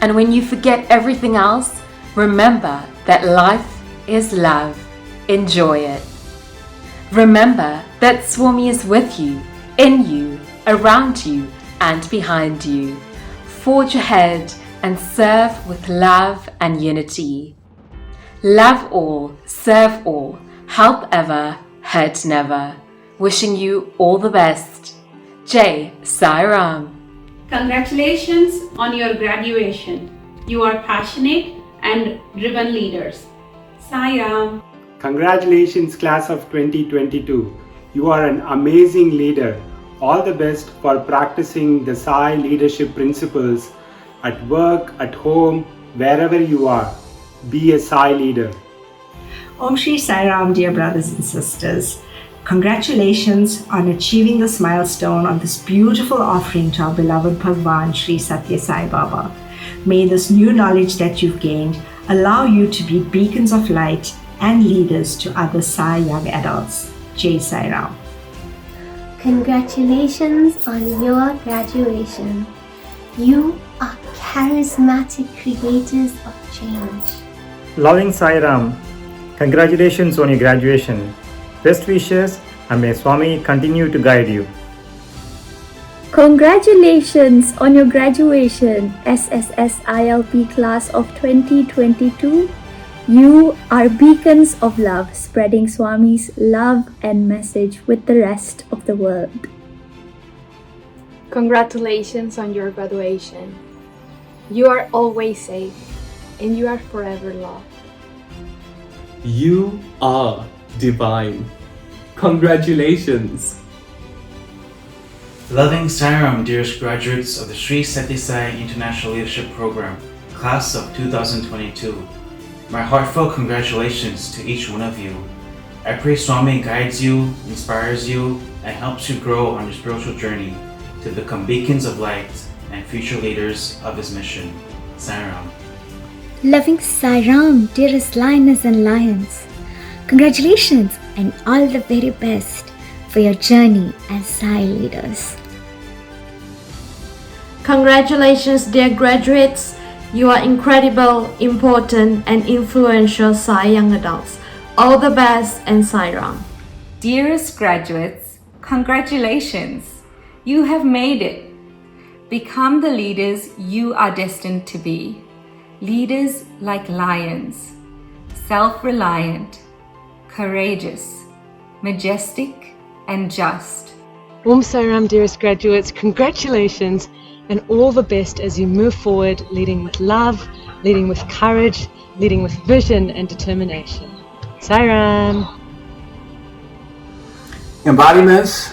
And when you forget everything else, remember that life is love. Enjoy it. Remember that Swami is with you, in you, around you, and behind you. Forge ahead and serve with love and unity. Love all, serve all, help ever, hurt never. Wishing you all the best. Jai Sai Ram. Congratulations on your graduation. You are passionate and driven leaders. Sai Ram. Congratulations, class of 2022. You are an amazing leader. All the best for practicing the Sai leadership principles at work, at home, wherever you are. Be a Sai leader. Om Shri Sai Ram, dear brothers and sisters. Congratulations on achieving this milestone on this beautiful offering to our beloved Bhagwan Sri Sathya Sai Baba. May this new knowledge that you've gained allow you to be beacons of light and leaders to other Sai Young Adults. Jai Sai Ram. Congratulations on your graduation. You are charismatic creators of change. Loving Sai Ram, congratulations on your graduation. Best wishes and may Swami continue to guide you. Congratulations on your graduation, SSSILP class of 2022. You are beacons of love, spreading Swami's love and message with the rest of the world. Congratulations on your graduation. You are always safe and you are forever loved. You are divine. Congratulations. Loving Sai Ram, dearest graduates of the Sri Sathya Sai International Leadership Program, class of 2022. My heartfelt congratulations to each one of you. I pray Swami guides you, inspires you, and helps you grow on your spiritual journey to become beacons of light and future leaders of his mission. Sai Ram. Loving Sai Ram, dearest lioness and lions. Congratulations and all the very best for your journey as Sai leaders. Congratulations, dear graduates. You are incredible, important, and influential Sai Young Adults. All the best and Sai Ram. Dearest graduates, congratulations. You have made it. Become the leaders you are destined to be. Leaders like lions, self-reliant, courageous, majestic, and just. Om Sai Ram, dearest graduates, congratulations and all the best as you move forward, leading with love, leading with courage, leading with vision and determination. Sai Ram. Embodiments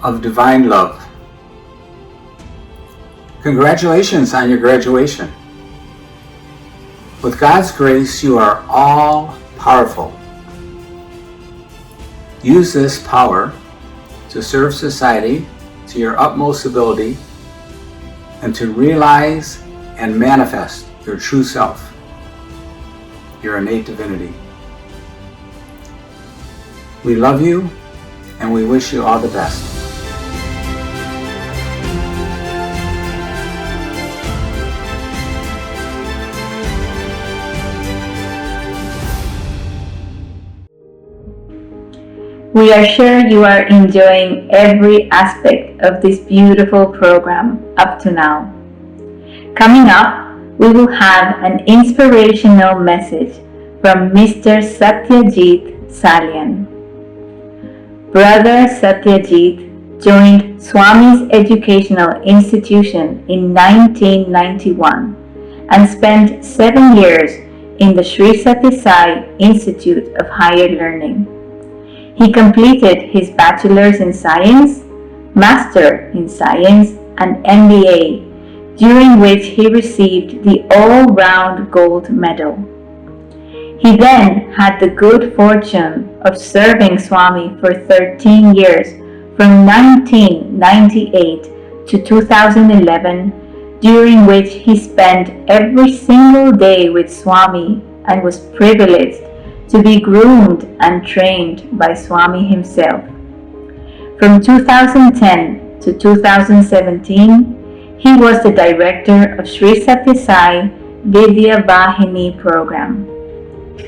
of divine love. Congratulations on your graduation. With God's grace, you are all powerful. Use this power to serve society to your utmost ability and to realize and manifest your true self, your innate divinity. We love you and we wish you all the best. We are sure you are enjoying every aspect of this beautiful program up to now. Coming up, we will have an inspirational message from Mr. Satyajit Salian. Brother Satyajit joined Swami's educational institution in 1991 and spent 7 years in the Sri Sathya Sai Institute of Higher Learning. He completed his bachelor's in science, master in science, and MBA, during which he received the all-round gold medal. He then had the good fortune of serving Swami for 13 years, from 1998 to 2011, during which he spent every single day with Swami and was privileged to be groomed and trained by Swami himself. From 2010 to 2017, he was the director of Sri Sathya Sai Vidya Vahini program,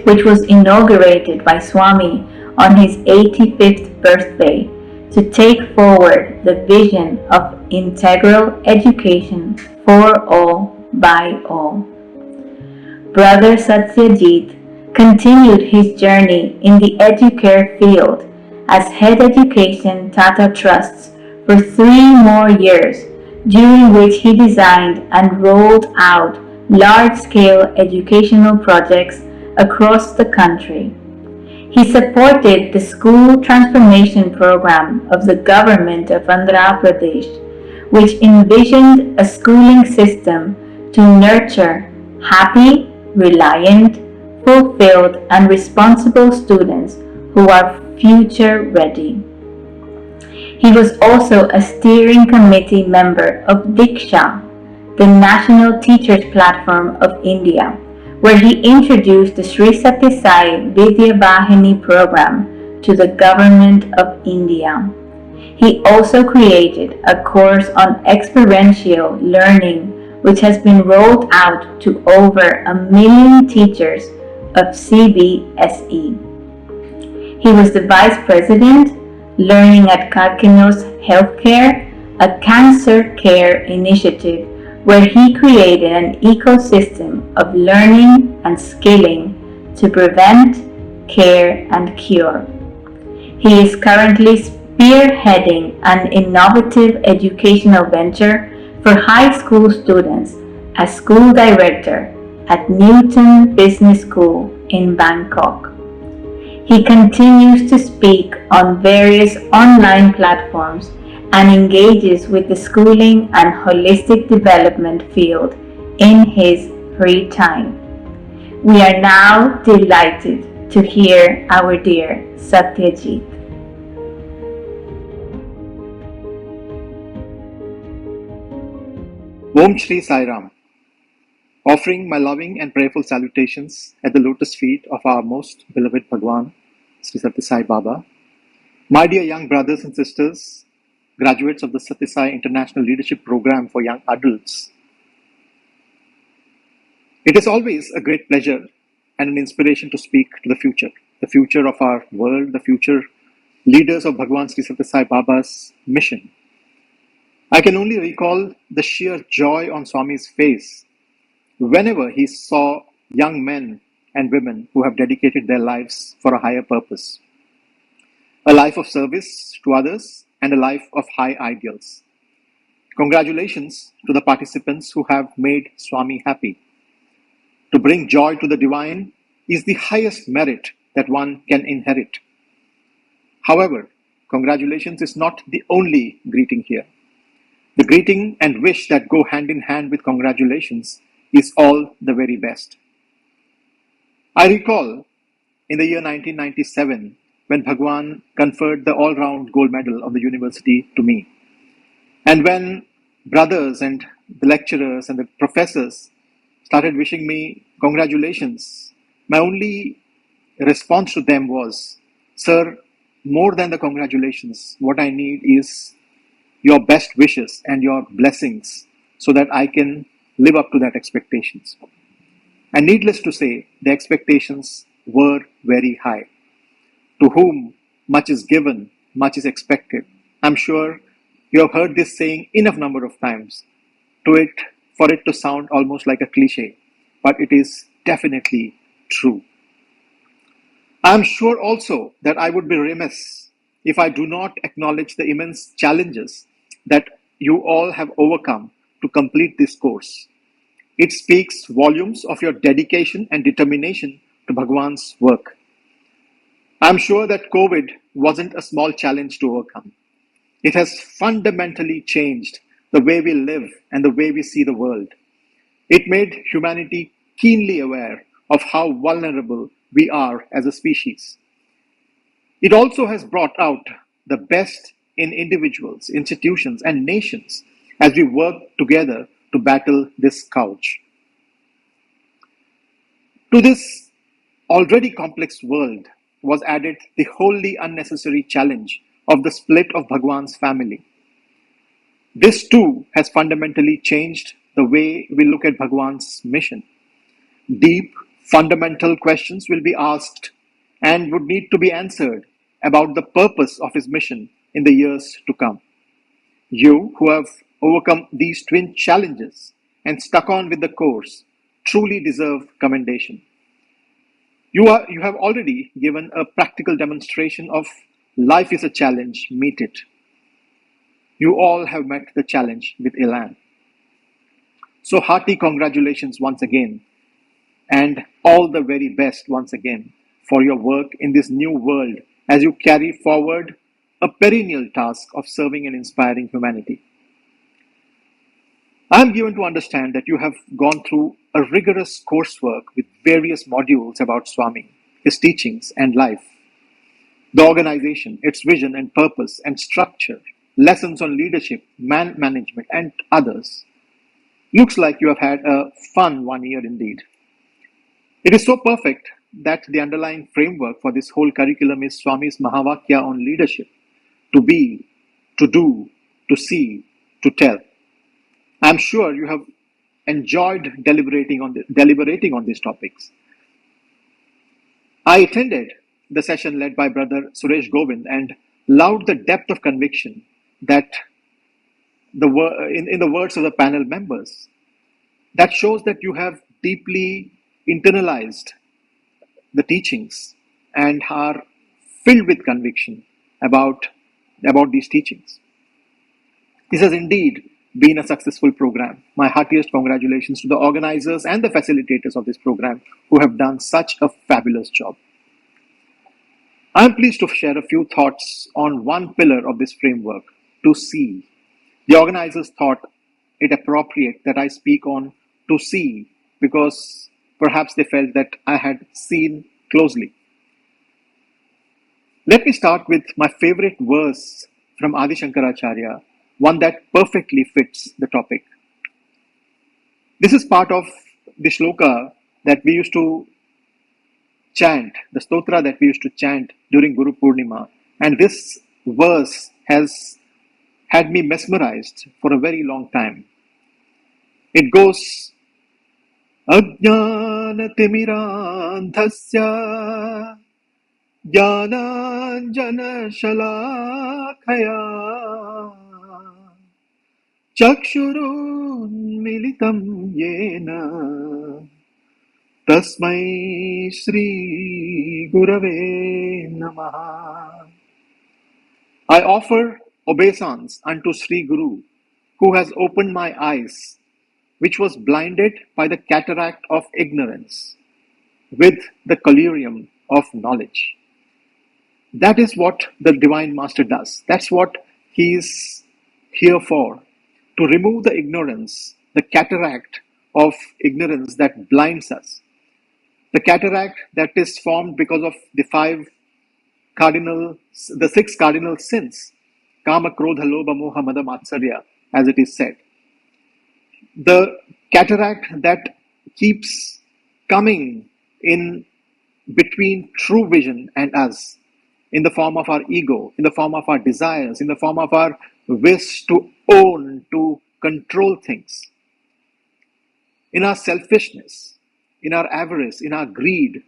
which was inaugurated by Swami on his 85th birthday to take forward the vision of integral education for all by all. Brother Satyajit continued his journey in the educare field as Head Education Tata Trusts for 3 more years, during which he designed and rolled out large-scale educational projects across the country. He supported the school transformation program of the government of Andhra Pradesh, which envisioned a schooling system to nurture happy, reliant, fulfilled, and responsible students who are future ready. He was also a steering committee member of Diksha, the National Teachers Platform of India, where he introduced the Sri Sathya Sai Vidya Vahini program to the government of India. He also created a course on experiential learning, which has been rolled out to over 1 million teachers of CBSE. He was the Vice President, Learning at Karkinos Healthcare, a cancer care initiative where he created an ecosystem of learning and skilling to prevent, care, and cure. He is currently spearheading an innovative educational venture for high school students as school director at Newton Business School in Bangkok. He continues to speak on various online platforms and engages with the schooling and holistic development field in his free time. We are now delighted to hear our dear Satyajit. Om Shri Sai Ram. Offering my loving and prayerful salutations at the lotus feet of our most beloved Bhagwan, Sri Sathya Sai Baba. My dear young brothers and sisters, graduates of the Sathya Sai International Leadership Program for Young Adults. It is always a great pleasure and an inspiration to speak to the future of our world, the future leaders of Bhagwan Sri Sathya Sai Baba's mission. I can only recall the sheer joy on Swami's face whenever he saw young men and women who have dedicated their lives for a higher purpose, a life of service to others and a life of high ideals. Congratulations to the participants who have made Swami happy. To bring joy to the divine is the highest merit that one can inherit. However, congratulations is not the only greeting here. The greeting and wish that go hand in hand with congratulations is all the very best. I recall in the year 1997 when Bhagwan conferred the all-round gold medal of the university to me. And when brothers and the lecturers and the professors started wishing me congratulations, my only response to them was, "Sir, more than the congratulations, what I need is your best wishes and your blessings so that I can live up to that expectations." And needless to say, the expectations were very high. To whom much is given, much is expected. I'm sure you have heard this saying enough number of times for it to sound almost like a cliche, but it is definitely true. I'm sure also that I would be remiss if I do not acknowledge the immense challenges that you all have overcome to complete this course. It speaks volumes of your dedication and determination to Bhagwan's work. I'm sure that COVID wasn't a small challenge to overcome. It has fundamentally changed the way we live and the way we see the world. It made humanity keenly aware of how vulnerable we are as a species. It also has brought out the best in individuals, institutions, and nations as we work together to battle this scourge. To this already complex world was added the wholly unnecessary challenge of the split of Bhagwan's family. This too has fundamentally changed the way we look at Bhagwan's mission. Deep, fundamental questions will be asked and would need to be answered about the purpose of his mission in the years to come. You who have overcome these twin challenges and stuck on with the course truly deserve commendation. You have already given a practical demonstration of life is a challenge, meet it. You all have met the challenge with elan. So hearty congratulations once again, and all the very best once again for your work in this new world as you carry forward a perennial task of serving and inspiring humanity. I am given to understand that you have gone through a rigorous coursework with various modules about Swami, his teachings and life, the organization, its vision and purpose and structure, lessons on leadership, management, and others. Looks like you have had a fun 1 year indeed. It is so perfect that the underlying framework for this whole curriculum is Swami's Mahavakya on leadership: to be, to do, to see, to tell. I'm sure you have enjoyed deliberating on these topics. I attended the session led by Brother Suresh Govind and loved the depth of conviction that in the words of the panel members. That shows that you have deeply internalized the teachings and are filled with conviction about these teachings. This has indeed been a successful program. My heartiest congratulations to the organizers and the facilitators of this program who have done such a fabulous job. I am pleased to share a few thoughts on one pillar of this framework: to see. The organizers thought it appropriate that I speak on to see because perhaps they felt that I had seen closely. Let me start with my favorite verse from Adi Shankaracharya, one that perfectly fits the topic. This is part of the shloka that we used to chant, the stotra that we used to chant during Guru Purnima, and this verse has had me mesmerized for a very long time. It goes, Ajnana Timirandhasya Jnananjana Shalakaya Chakshurun Militam Yena Tasmai Sri Gurave Namaha. I offer obeisance unto Sri Guru, who has opened my eyes, which was blinded by the cataract of ignorance, with the collyrium of knowledge. That is what the Divine Master does. That's what he is here for, to remove the ignorance, the cataract of ignorance that blinds us. The cataract that is formed because of the six cardinal sins, Kama, Krodha, Lobha, Moha, Mada, Matsarya, as it is said. The cataract that keeps coming in between true vision and us, in the form of our ego, in the form of our desires, in the form of our wish to own, to control things, in our selfishness, in our avarice, in our greed.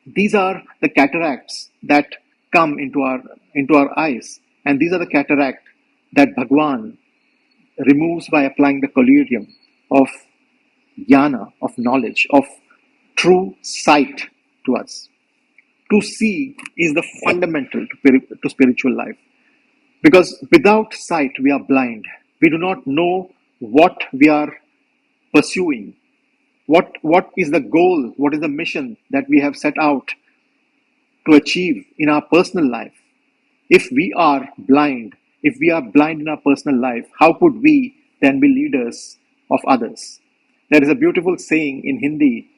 These are the cataracts that come into our eyes, and these are the cataract that Bhagwan removes by applying the collyrium of jnana, of knowledge, of true sight to us. To see is the fundamental to spiritual life, because without sight we are blind. We do not know what we are pursuing. What is the goal? What is the mission that we have set out to achieve in our personal life? If we are blind in our personal life, how could we then be leaders of others? There is a beautiful saying in Hindi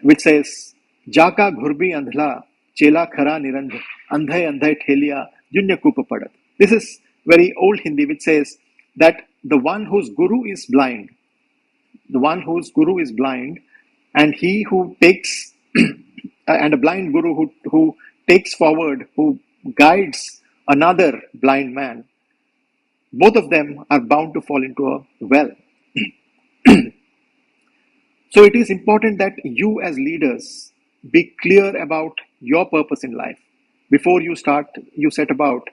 which says, Jaka ghurbi andhla, chela khara nirandh, andhai andhai thelia, junya kupa padat. This is very old Hindi which says that the one whose guru is blind, and he who takes, and a blind guru who takes forward, who guides another blind man, both of them are bound to fall into a well. So it is important that you as leaders be clear about your purpose in life. Before you start, you set about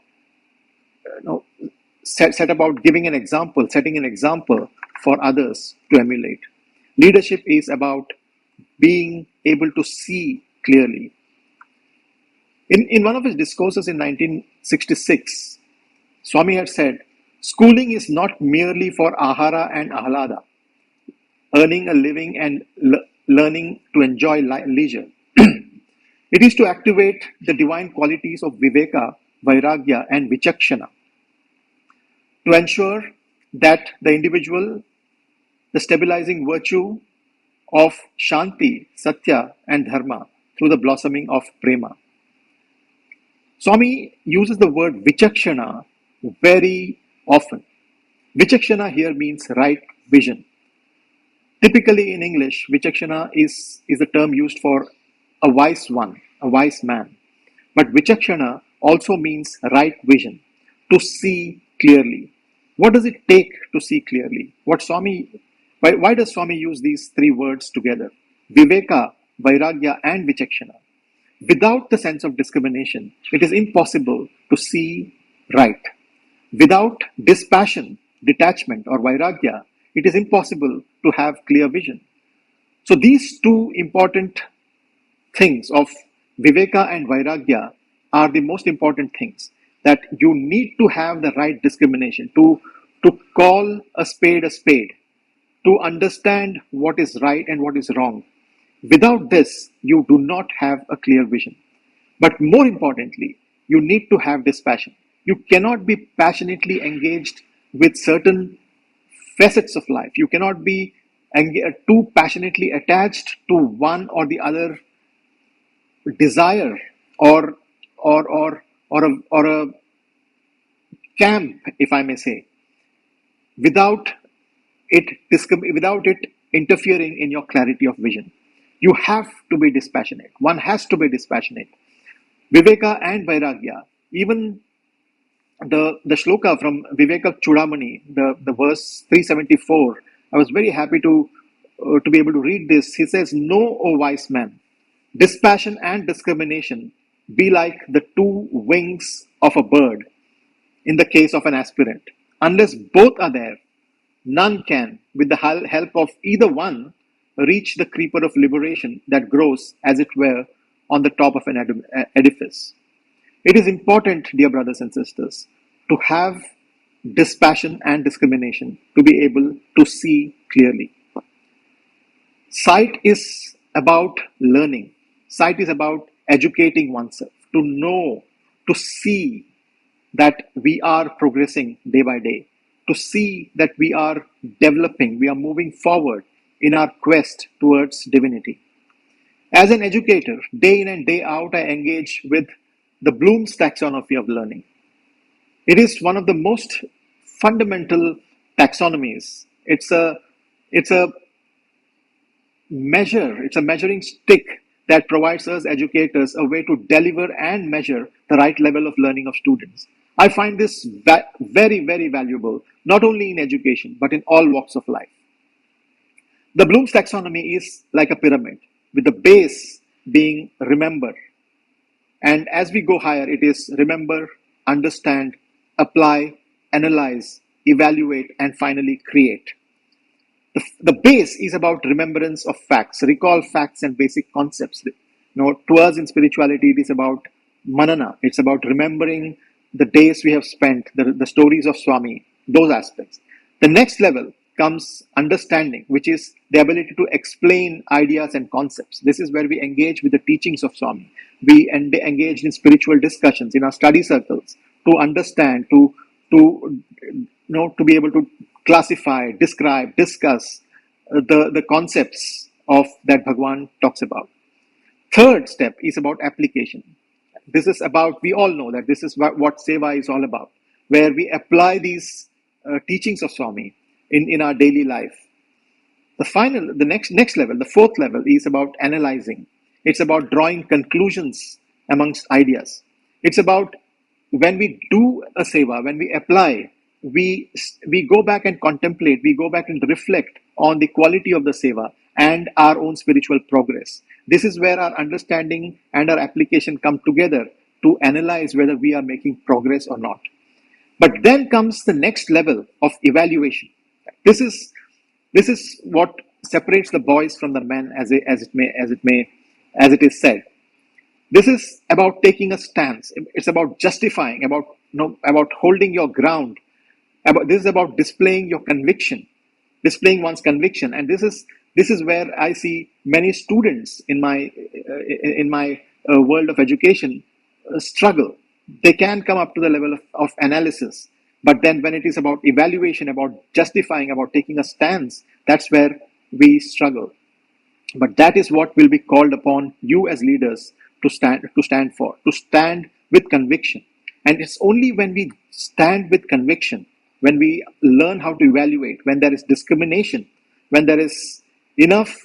giving an example, setting an example for others to emulate. Leadership is about being able to see clearly. In one of his discourses in 1966, Swami had said, schooling is not merely for ahara and ahlada, earning a living and learning to enjoy leisure. It is to activate the divine qualities of viveka, vairagya and vichakshana, to ensure that the individual, the stabilizing virtue of shanti, satya and dharma through the blossoming of prema. Swami uses the word vichakshana very often. Vichakshana here means right vision. Typically in English, vichakshana is the term used for a wise one, a wise man. But vichakshana also means right vision, to see clearly. What does it take to see clearly? Why does Swami use these three words together? Viveka, vairagya and vichakshana. Without the sense of discrimination, it is impossible to see right. Without dispassion, detachment or vairagya, it is impossible to have clear vision. So these two important things of viveka and vairagya are the most important things, that you need to have the right discrimination, to call a spade, to understand what is right and what is wrong. Without this, you do not have a clear vision. But more importantly, you need to have dispassion. You cannot be passionately engaged with certain facets of life. You cannot be too passionately attached to one or the other desire or a camp, if I may say, without it interfering in your clarity of vision. You have to be dispassionate. One has to be dispassionate. Viveka and Vairagya, even the shloka from Viveka Chudamani, the verse 374, I was very happy to be able to read this. He says, "Know, O wise man, dispassion and discrimination be like the two wings of a bird in the case of an aspirant. Unless both are there, none can, with the help of either one, reach the creeper of liberation that grows, as it were, on the top of an edifice." It is important, dear brothers and sisters, to have dispassion and discrimination to be able to see clearly. Sight is about learning. Sight is about educating oneself, to know, to see that we are progressing day by day, to see that we are developing, we are moving forward in our quest towards divinity. As an educator, day in and day out, I engage with the Bloom's taxonomy of learning. It is one of the most fundamental taxonomies. It's a measure, it's a measuring stick that provides us educators a way to deliver and measure the right level of learning of students. I find this very, very valuable, not only in education, but in all walks of life. The Bloom's taxonomy is like a pyramid, with the base being remember. And as we go higher, it is remember, understand, apply, analyze, evaluate, and finally create. The base is about remembrance of facts, recall facts and basic concepts. To us in spirituality, it is about manana. It's about remembering the days we have spent, the stories of Swami, those aspects. The next level comes understanding, which is the ability to explain ideas and concepts. This is where we engage with the teachings of Swami. We engage in spiritual discussions in our study circles to understand, to be able to classify, describe, discuss the concepts of that Bhagwan talks about. Third step is about application. This is about, we all know that this is what Seva is all about, where we apply these teachings of Swami in our daily life. The next level, the fourth level, is about analyzing. It's about drawing conclusions amongst ideas. It's about when we do a seva, when we apply, we go back and contemplate, we go back and reflect on the quality of the seva and our own spiritual progress. This is where our understanding and our application come together to analyze whether we are making progress or not. But then comes the next level of evaluation. This is what separates the boys from the men, as it is said. This is about taking a stance. It's about justifying, about holding your ground. This is about displaying your conviction, displaying one's conviction. And this is where I see many students in my world of education struggle. They can come up to the level of analysis, but then when it is about evaluation, about justifying, about taking a stance, that's where we struggle. But that is what will be called upon you as leaders to stand for, to stand with conviction. And it's only when we stand with conviction, when we learn how to evaluate, when there is discrimination, when there is enough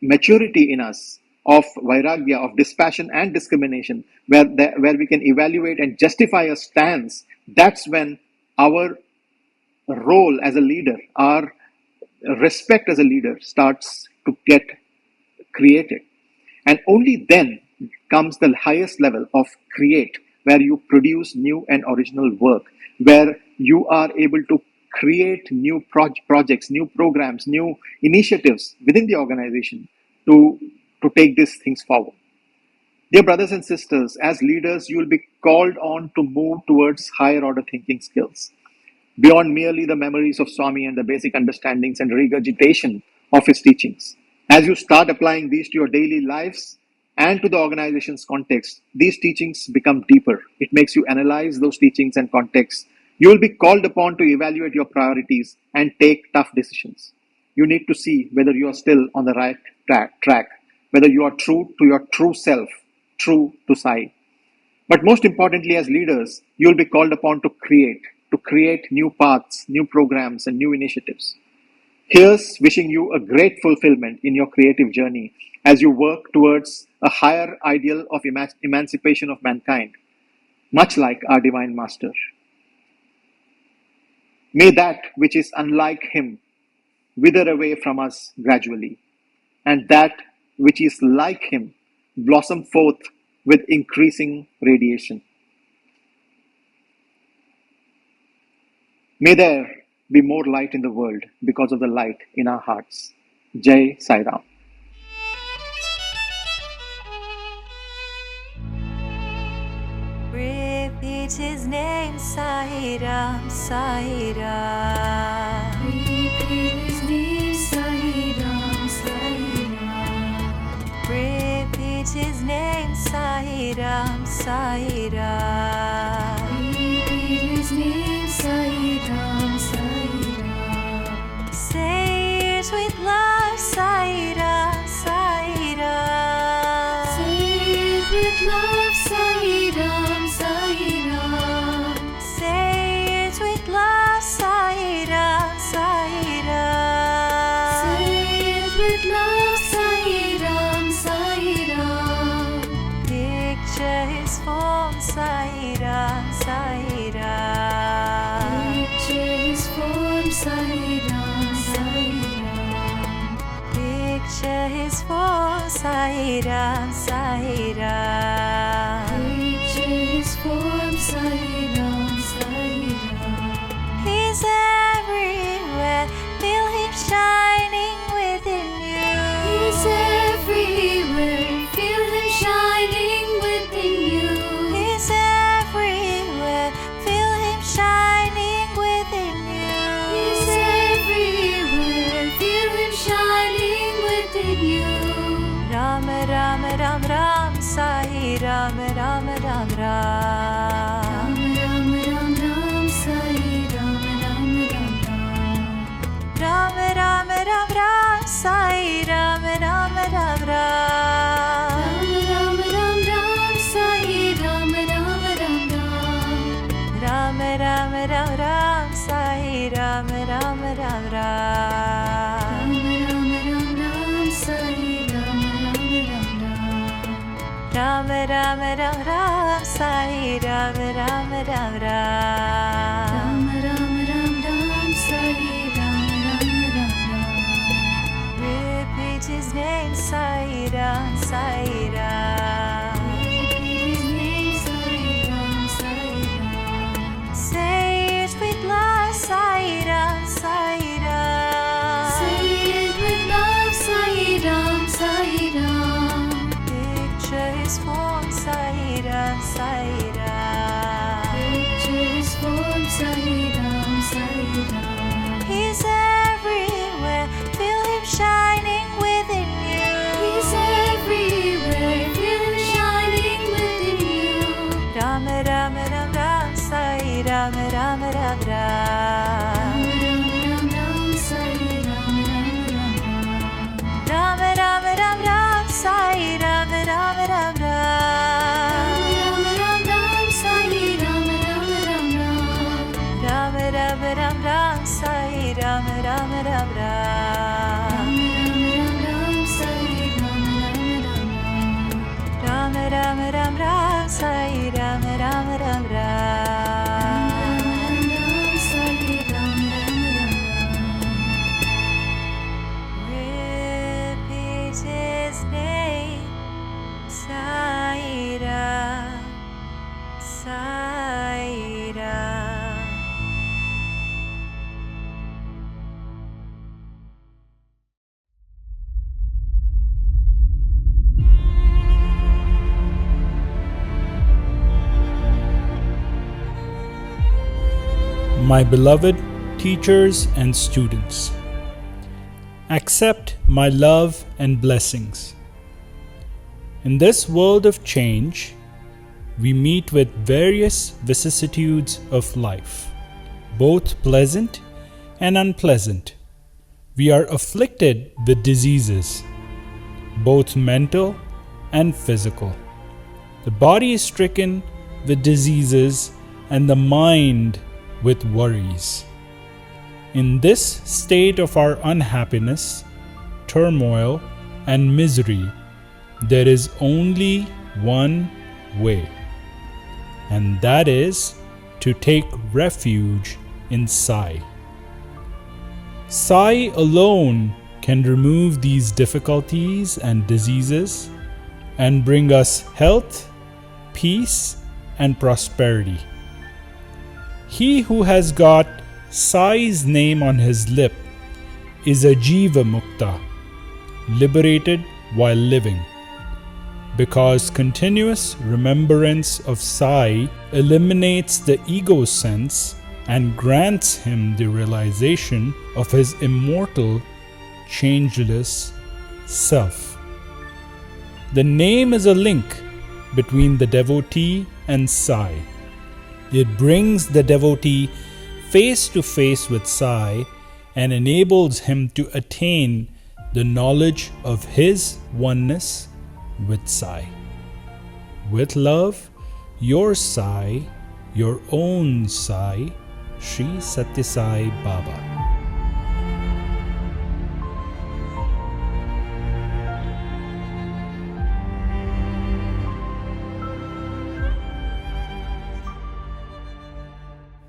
maturity in us of vairagya, of dispassion and discrimination, where we can evaluate and justify a stance, that's when our role as a leader, our respect as a leader starts to get created. And only then comes the highest level of create, where you produce new and original work, where you are able to create new projects, new programs, new initiatives within the organization to take these things forward. Dear brothers and sisters, as leaders, you will be called on to move towards higher order thinking skills, beyond merely the memories of Swami and the basic understandings and regurgitation of his teachings. As you start applying these to your daily lives and to the organization's context, these teachings become deeper. It makes you analyze those teachings and contexts. You will be called upon to evaluate your priorities and take tough decisions. You need to see whether you are still on the right track, whether you are true to your true self, true to Sai. But most importantly, as leaders, you will be called upon to create new paths, new programs, and new initiatives. Here's wishing you a great fulfillment in your creative journey as you work towards a higher ideal of emancipation of mankind, much like our Divine Master. May that which is unlike him wither away from us gradually, and that which is like him blossom forth with increasing radiation. May there be more light in the world because of the light in our hearts. Jai Sai Ram. Repeat his name, Sai Ram, Sai Ram. Repeat his name, Sai Ram, Sai Ram. Repeat his name, Sai Ram, Sai Ram. Repeat his name, Sai Ram, Sai Ram. Say it with love, Sai Ram, Sai Ram. Say it with love, Sai Ram, Sai Ram. Say it with love, Sai Ram, Sai Ram. Say it with love, Sai Ram, Sai Ram. Picture his form, Sai Ram, Sai Ram. Picture his form, Sai Ram, Sai Ram. Picture his form, Sai Ram, Sai Ram. Picture his form, Sai Ram, Sai Ram. He's everywhere, feel him shining within you. He's everywhere, feel him shining within you. He's everywhere, feel him shining within you. He's everywhere. Ram Ram Ram Ram Sai Ram Ram Ram Ram Sai Ram Ram Sai Ram Repeat his name Sai Ram Sai Ram. Say it with love Sai Ram Sai Ram. Say it with love Sai Ram Sai Ram. Picture his form Sai Ram Sai Ram. Picture his form Sai Ram Sai Ram. He's everywhere, feel him shining within you. He's everywhere, feel him shining within you. Ram Ram Ram Ram Sai Ram Ram Ram Ram. Ram Ram Ram Ram Sai Ram Ram Ram Ram. Ram Ram Sai Ram Ram Ram Ram. Ram Ram Ram Ram Sai Ram Ram Ram Ram. Ram Ram Ram Ram Sai Ram Ram Ram Ram. Repeat his name Sai Ram Sai Ram. My beloved teachers and students, accept my love and blessings. In this world of change, we meet with various vicissitudes of life, both pleasant and unpleasant. We are afflicted with diseases, both mental and physical. The body is stricken with diseases and the mind with worries. In this state of our unhappiness, turmoil, and misery, there is only one way, and that is to take refuge in Sai. Sai alone can remove these difficulties and diseases and bring us health, peace, and prosperity. He who has got Sai's name on his lip is a Jiva Mukta, liberated while living, because continuous remembrance of Sai eliminates the ego sense and grants him the realization of his immortal, changeless self. The name is a link between the devotee and Sai. It brings the devotee face to face with Sai and enables him to attain the knowledge of his oneness with Sai. With love, your Sai, your own Sai, Sri Sathya Sai Baba.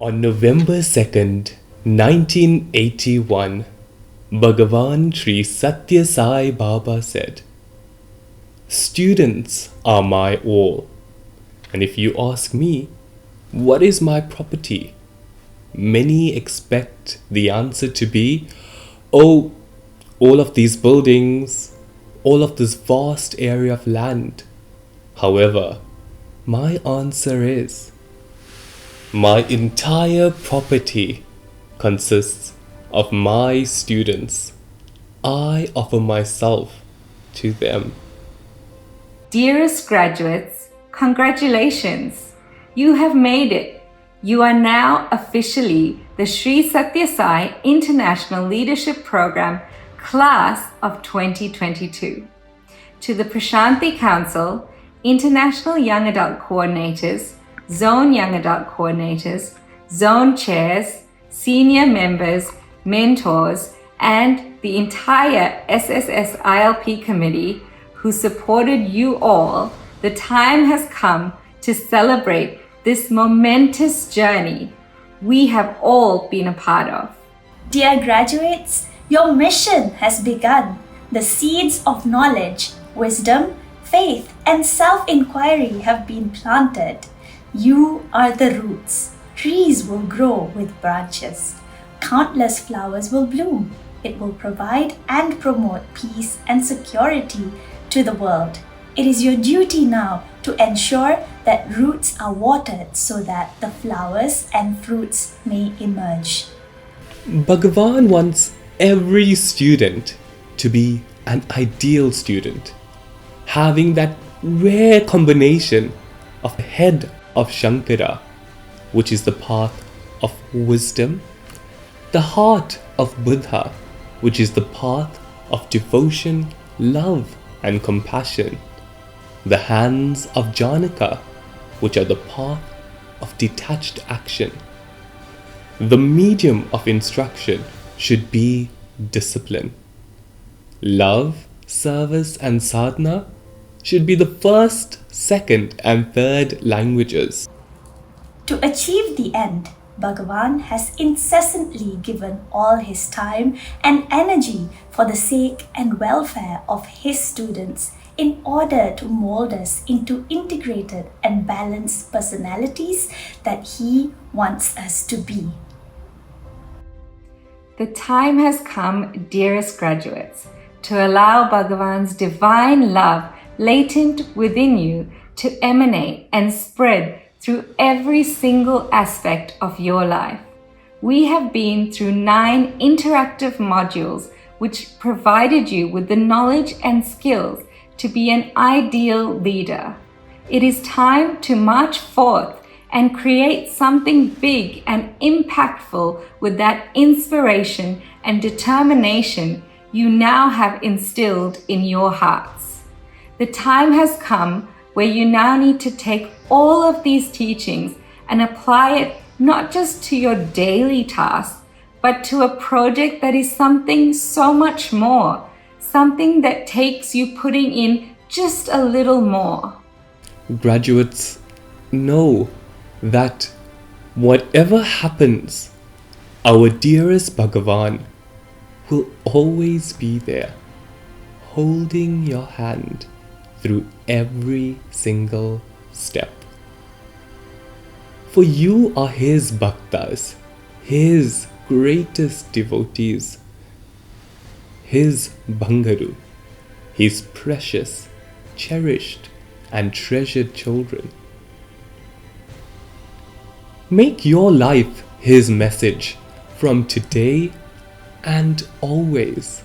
On November 2nd, 1981, Bhagavan Sri Sathya Sai Baba said, "Students are my all, and if you ask me, what is my property? Many expect the answer to be, oh, all of these buildings, all of this vast area of land. However, my answer is, my entire property consists of my students. I offer myself to them." Dearest graduates, congratulations! You have made it. You are now officially the Sri Sathya Sai International Leadership Program Class of 2022. To the Prashanthi Council, International Young Adult Coordinators, Zone Young Adult Coordinators, Zone Chairs, senior members, mentors, and the entire SSSILP committee who supported you all, the time has come to celebrate this momentous journey we have all been a part of. Dear graduates, your mission has begun. The seeds of knowledge, wisdom, faith, and self-inquiry have been planted. You are the roots. Trees will grow with branches. Countless flowers will bloom. It will provide and promote peace and security to the world. It is your duty now to ensure that roots are watered so that the flowers and fruits may emerge. Bhagavan wants every student to be an ideal student, having that rare combination of the head of Shankara, which is the path of wisdom, the heart of Buddha, which is the path of devotion, love, and compassion, the hands of Janaka, which are the path of detached action. The medium of instruction should be discipline. Love, service, and sadhana should be the first, second, and third languages. To achieve the end, Bhagavan has incessantly given all his time and energy for the sake and welfare of his students in order to mold us into integrated and balanced personalities that he wants us to be. The time has come, dearest graduates, to allow Bhagavan's divine love latent within you to emanate and spread through every single aspect of your life. We have been through 9 interactive modules which provided you with the knowledge and skills to be an ideal leader. It is time to march forth and create something big and impactful with that inspiration and determination you now have instilled in your hearts. The time has come where you now need to take all of these teachings and apply it not just to your daily tasks, but to a project that is something so much more, something that takes you putting in just a little more. Graduates, know that whatever happens, our dearest Bhagavan will always be there, holding your hand through every single step. For you are his bhaktas, his greatest devotees, his Bangaru, his precious, cherished, and treasured children. Make your life his message from today and always.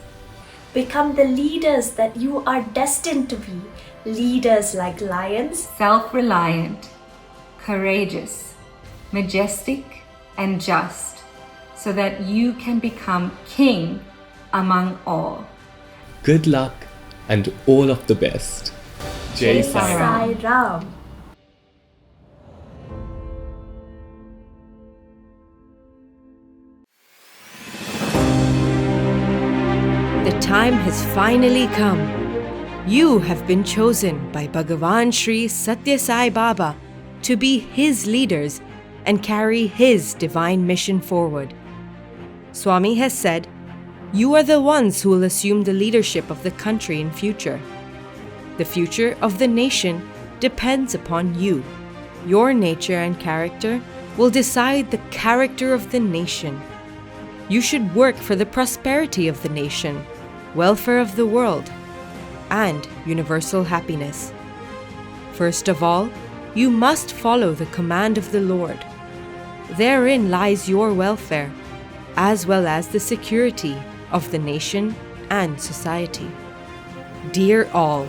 Become the leaders that you are destined to be. Leaders like lions, self-reliant, courageous, majestic, and just, so that you can become king among all. Good luck and all of the best. Jai Sai Ram. Sai Ram. The time has finally come. You have been chosen by Bhagavan Sri Sathya Sai Baba to be his leaders and carry his divine mission forward. Swami has said, you are the ones who will assume the leadership of the country in future. The future of the nation depends upon you. Your nature and character will decide the character of the nation. You should work for the prosperity of the nation, welfare of the world, and universal happiness. First of all, you must follow the command of the Lord. Therein lies your welfare, as well as the security of the nation and society. Dear all,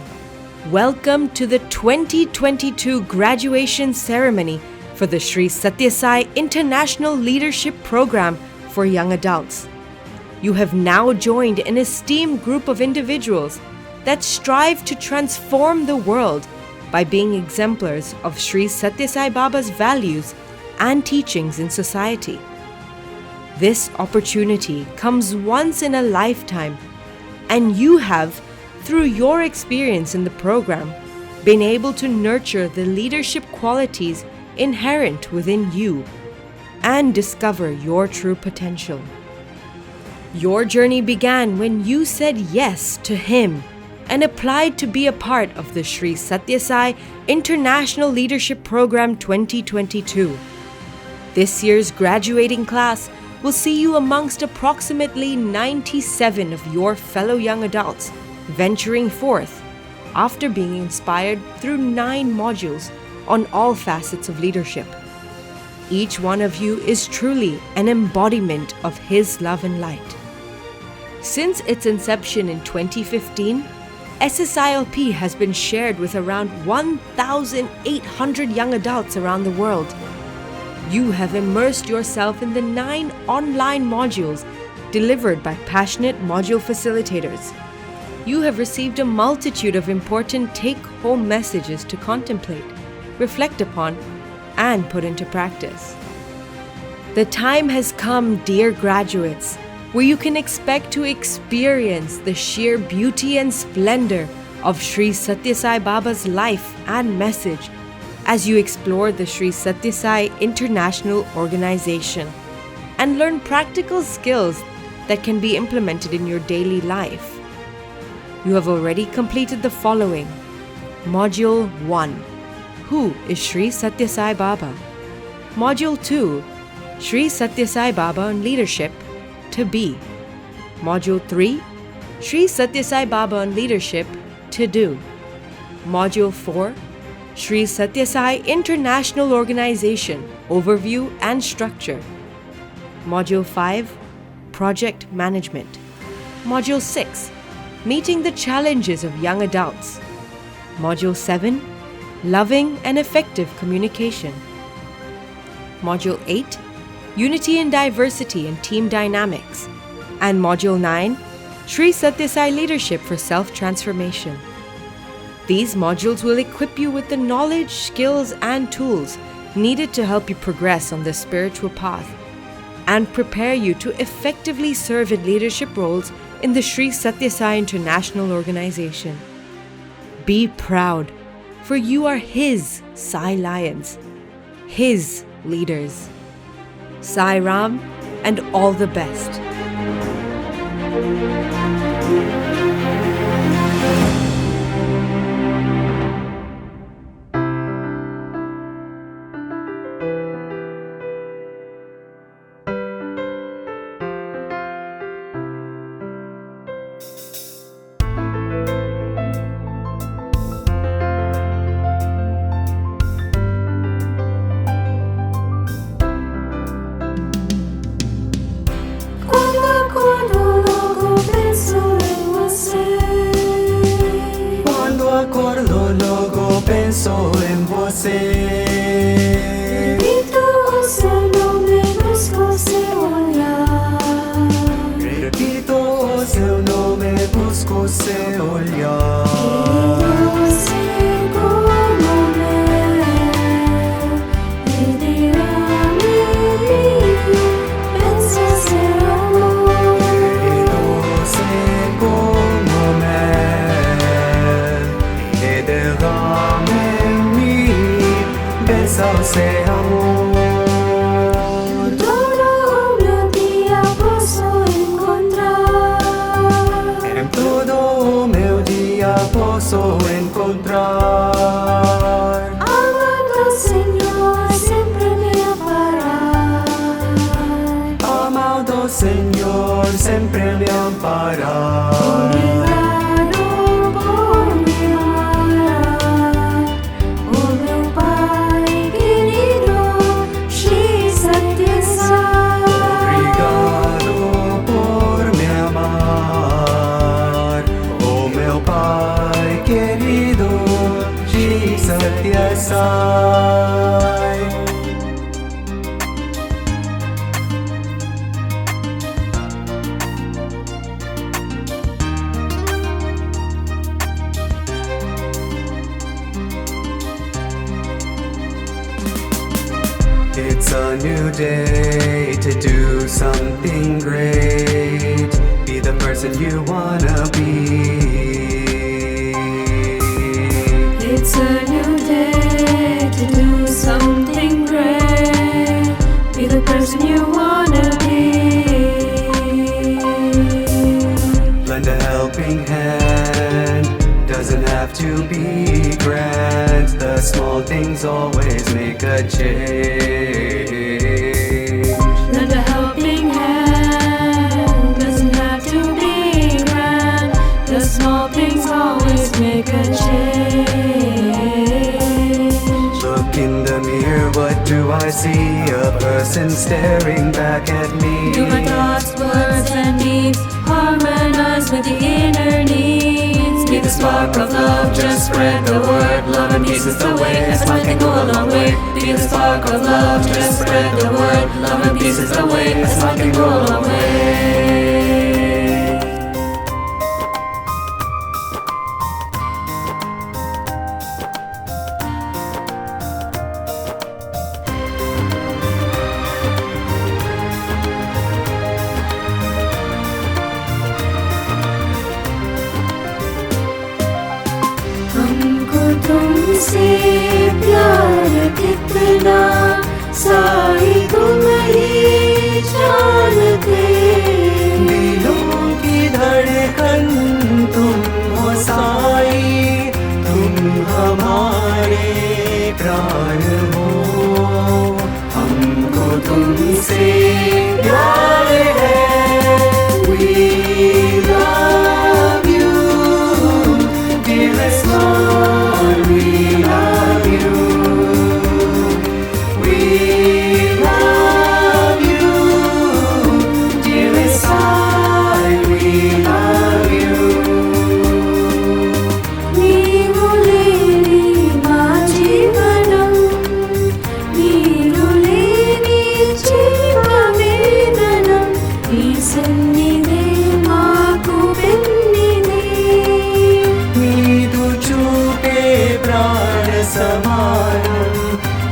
welcome to the 2022 graduation ceremony for the Sri Sathya Sai International Leadership Program for Young Adults. You have now joined an esteemed group of individuals that strive to transform the world by being exemplars of Sri Sathya Sai Baba's values and teachings in society. This opportunity comes once in a lifetime, and you have, through your experience in the program, been able to nurture the leadership qualities inherent within you and discover your true potential. Your journey began when you said yes to him and applied to be a part of the Sri Sathya Sai International Leadership Program 2022. This year's graduating class will see you amongst approximately 97 of your fellow young adults venturing forth after being inspired through 9 modules on all facets of leadership. Each one of you is truly an embodiment of his love and light. Since its inception in 2015, SSILP has been shared with around 1,800 young adults around the world. You have immersed yourself in the 9 online modules delivered by passionate module facilitators. You have received a multitude of important take-home messages to contemplate, reflect upon, and put into practice. The time has come, dear graduates, where you can expect to experience the sheer beauty and splendor of Sri Sathya Sai Baba's life and message as you explore the Sri Sathya Sai International Organization and learn practical skills that can be implemented in your daily life. You have already completed the following. Module 1. Who is Sri Sathya Sai Baba? Module 2. Sri Sathya Sai Baba on Leadership, to be. Module 3. Sri Sathya Sai Baba on Leadership, to do. Module 4. Sri Sathya Sai International Organization, Overview and Structure. Module 5. Project Management. Module 6. Meeting the Challenges of Young Adults. Module 7. Loving and Effective Communication. Module 8. Unity and Diversity and Team Dynamics. And Module 9. Sri Sathya Sai Leadership for Self-Transformation. These modules will equip you with the knowledge, skills, and tools needed to help you progress on the spiritual path and prepare you to effectively serve in leadership roles in the Sri Sathya Sai International Organization. Be proud, for you are his Sai Lions, his leaders. Sai Ram, and all the best. Penso en você. Repito o seu nome, busco seu olhar. Repito o seu nome, busco seu olhar. Querido ser como meu, pedirá-me, pensa ser amor. Querido ser como meu, pedirá-me. Pensa ser amor. Todo o meu dia posso encontrar. Em todo o meu dia posso encontrar. Amado Senhor, sempre me amparar. Amado Senhor, sempre me amparar. Sai. It's a new day to do something great. Be the person you wanna be. It's a new day to do something great. Be the person you wanna be. Lend a helping hand, doesn't have to be grand. The small things always make a change. Lend a helping hand, doesn't have to be grand. The small things always make a change. Look in the mirror, what do I see? A person staring back at me. Do my thoughts, words and deeds harmonize with the inner needs? Be the spark of love, just spread the word. Love and peace is the way, a smile can go a long way. Be the spark of love, just spread the word. Love and peace is the way, a smile can go a long way. तुमसे प्यार कितना साई तुम ही जानते। दिलों की धड़कन तुम हो साई, तुम हमारे प्राण हो। हमको तुमसे प्यार है। We love you, dearest Lord, we love you. We love you, dearest Sai, we love you. నీవులేని మా జీవనం, నీరులేని జీవవేదనం. నీ సన్నిధే మాకు వెన్నిధి. నీదు చూపే ప్రాణ సమానం,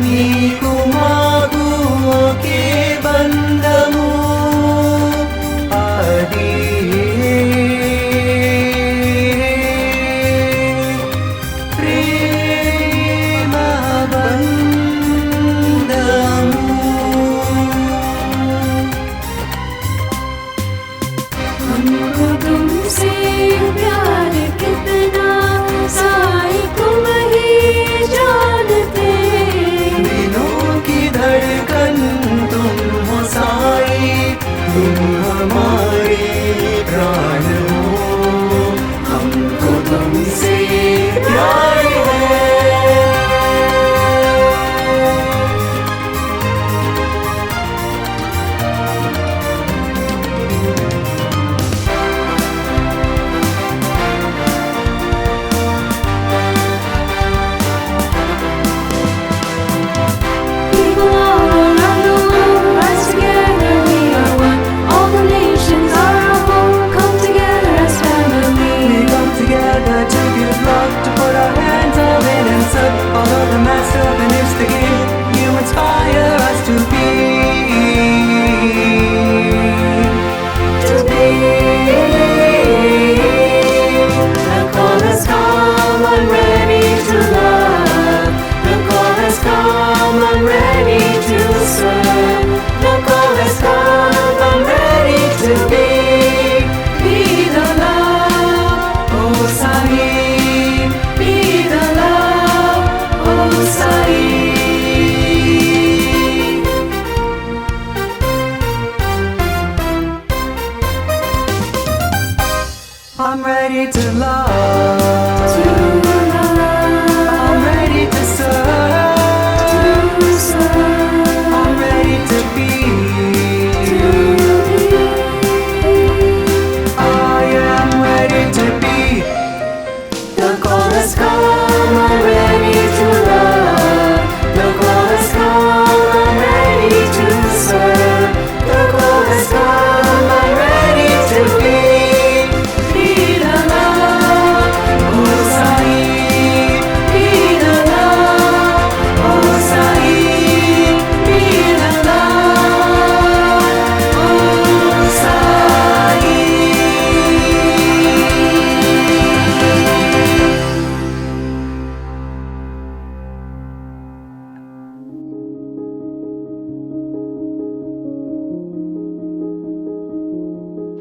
నీకు మాకు ఒకే బంధము. అది ప్రేమ బంధము. हमको तुमसे प्यार कितना साई तुम ही जानते। दिलों की धड़कन तुम हो साई, तुम हमारे प्राण हो। हमको तुमसे प्यार है। People all around the world rise together, we are one. All the nations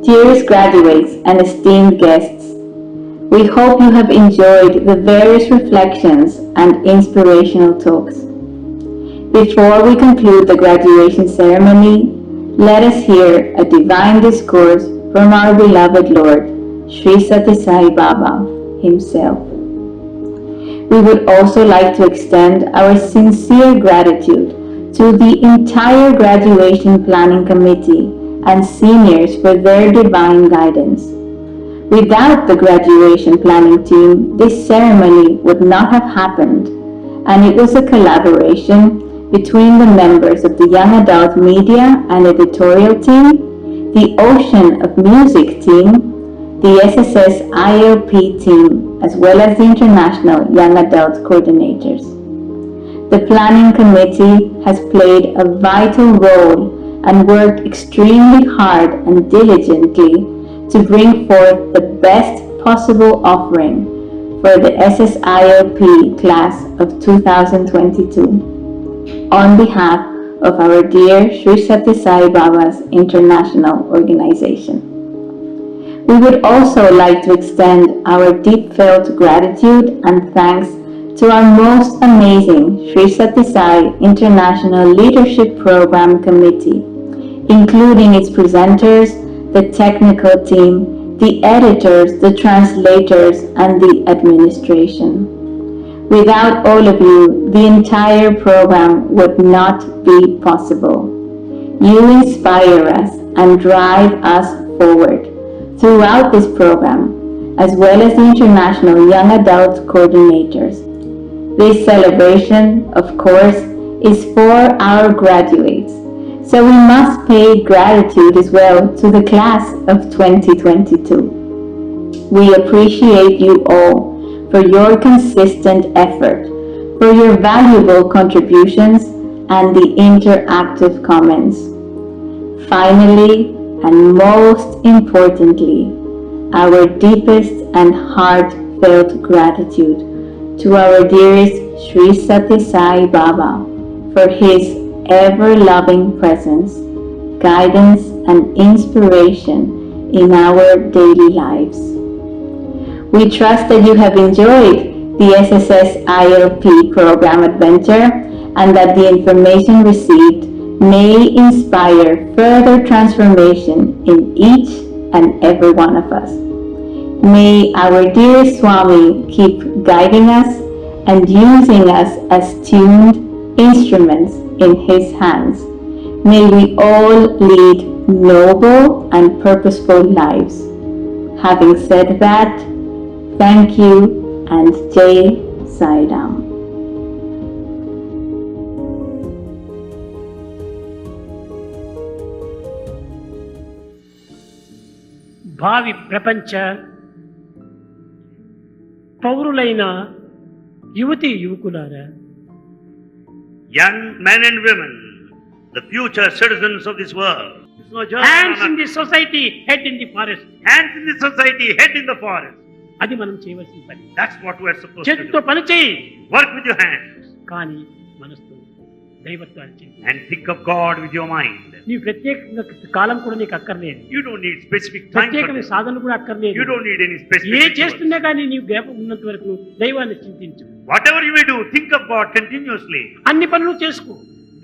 Dearest graduates and esteemed guests, we hope you have enjoyed the various reflections and inspirational talks. Before we conclude the graduation ceremony, let us hear a divine discourse from our beloved Lord, Sri Sathya Sai Baba himself. We would also like to extend our sincere gratitude to the entire graduation planning committee and seniors for their divine guidance. Without the graduation planning team, this ceremony would not have happened, and it was a collaboration between the members of the Young Adult Media and Editorial team, the Ocean of Music team, the SSSILP team, as well as the International Young Adult Coordinators. The planning committee has played a vital role and worked extremely hard and diligently to bring forth the best possible offering for the SSILP class of 2022 on behalf of our dear Sri Sathya Sai Baba's international organization. We would also like to extend our deep felt gratitude and thanks to our most amazing Sri Sathya Sai International Leadership Program Committee, including its presenters, the technical team, the editors, the translators, and the administration. Without all of you, the entire program would not be possible. You inspire us and drive us forward throughout this program, as well as the International Young Adult Coordinators. This celebration, of course, is for our graduates, so we must pay gratitude as well to the class of 2022. We appreciate you all for your consistent effort, for your valuable contributions, and the interactive comments. Finally, and most importantly, our deepest and heartfelt gratitude to our dearest Sri Sathya Sai Baba for his ever-loving presence, guidance, and inspiration in our daily lives. We trust that you have enjoyed the SSSILP program adventure and that the information received may inspire further transformation in each and every one of us. May our dear Swami keep guiding us and using us as tuned instruments in his hands. May we all lead noble and purposeful lives. Having said that, thank you and Jai Sai Ram. భావి ప్రపంచ పౌరులైన యువతి యువకులారా, young men and women, the future citizens of this world. hands in the society, head in the forest. Hands in the society, head in the forest. అది మనం చేయవలసిన పని. That's what we are supposed to చేతితో do. పని చేయి, Work with your hands కానీ మనసుతో దైవత్వాన్ని చెయ్యి. and think of God with your mind. నీ ప్రత్యేకంగా కాలం కూడా నీకు అక్కర్లేదు. You don't need specific time for ప్రత్యేకమైన this. సాధన కూడా అక్కర్లేదు. You don't need any specific A rituals. చేస్తున్నా కానీ నీవు జ్ఞాపకం ఉన్నంత వరకు దైవాన్ని చింతించు. Whatever you may do, think of God continuously. అన్ని పనులు చేసుకో,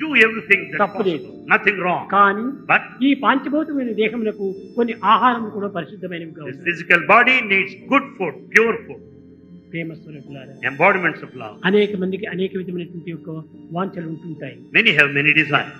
Do everything that's తప్పులేదు. possible. Nothing wrong. కానీ But ఈ పాంచభౌతికమైన దేహములకు కొన్ని ఆహారం కూడా పరిశుద్ధమైనవి this కావాలి. physical body needs good food, pure food, ప్రేమ స్వరూపులారా, embodiments of love. అనేక మందికి అనేక విధమైనటువంటి యొక్క వాంఛలు ఉంటుంటాయి. Many have many desires.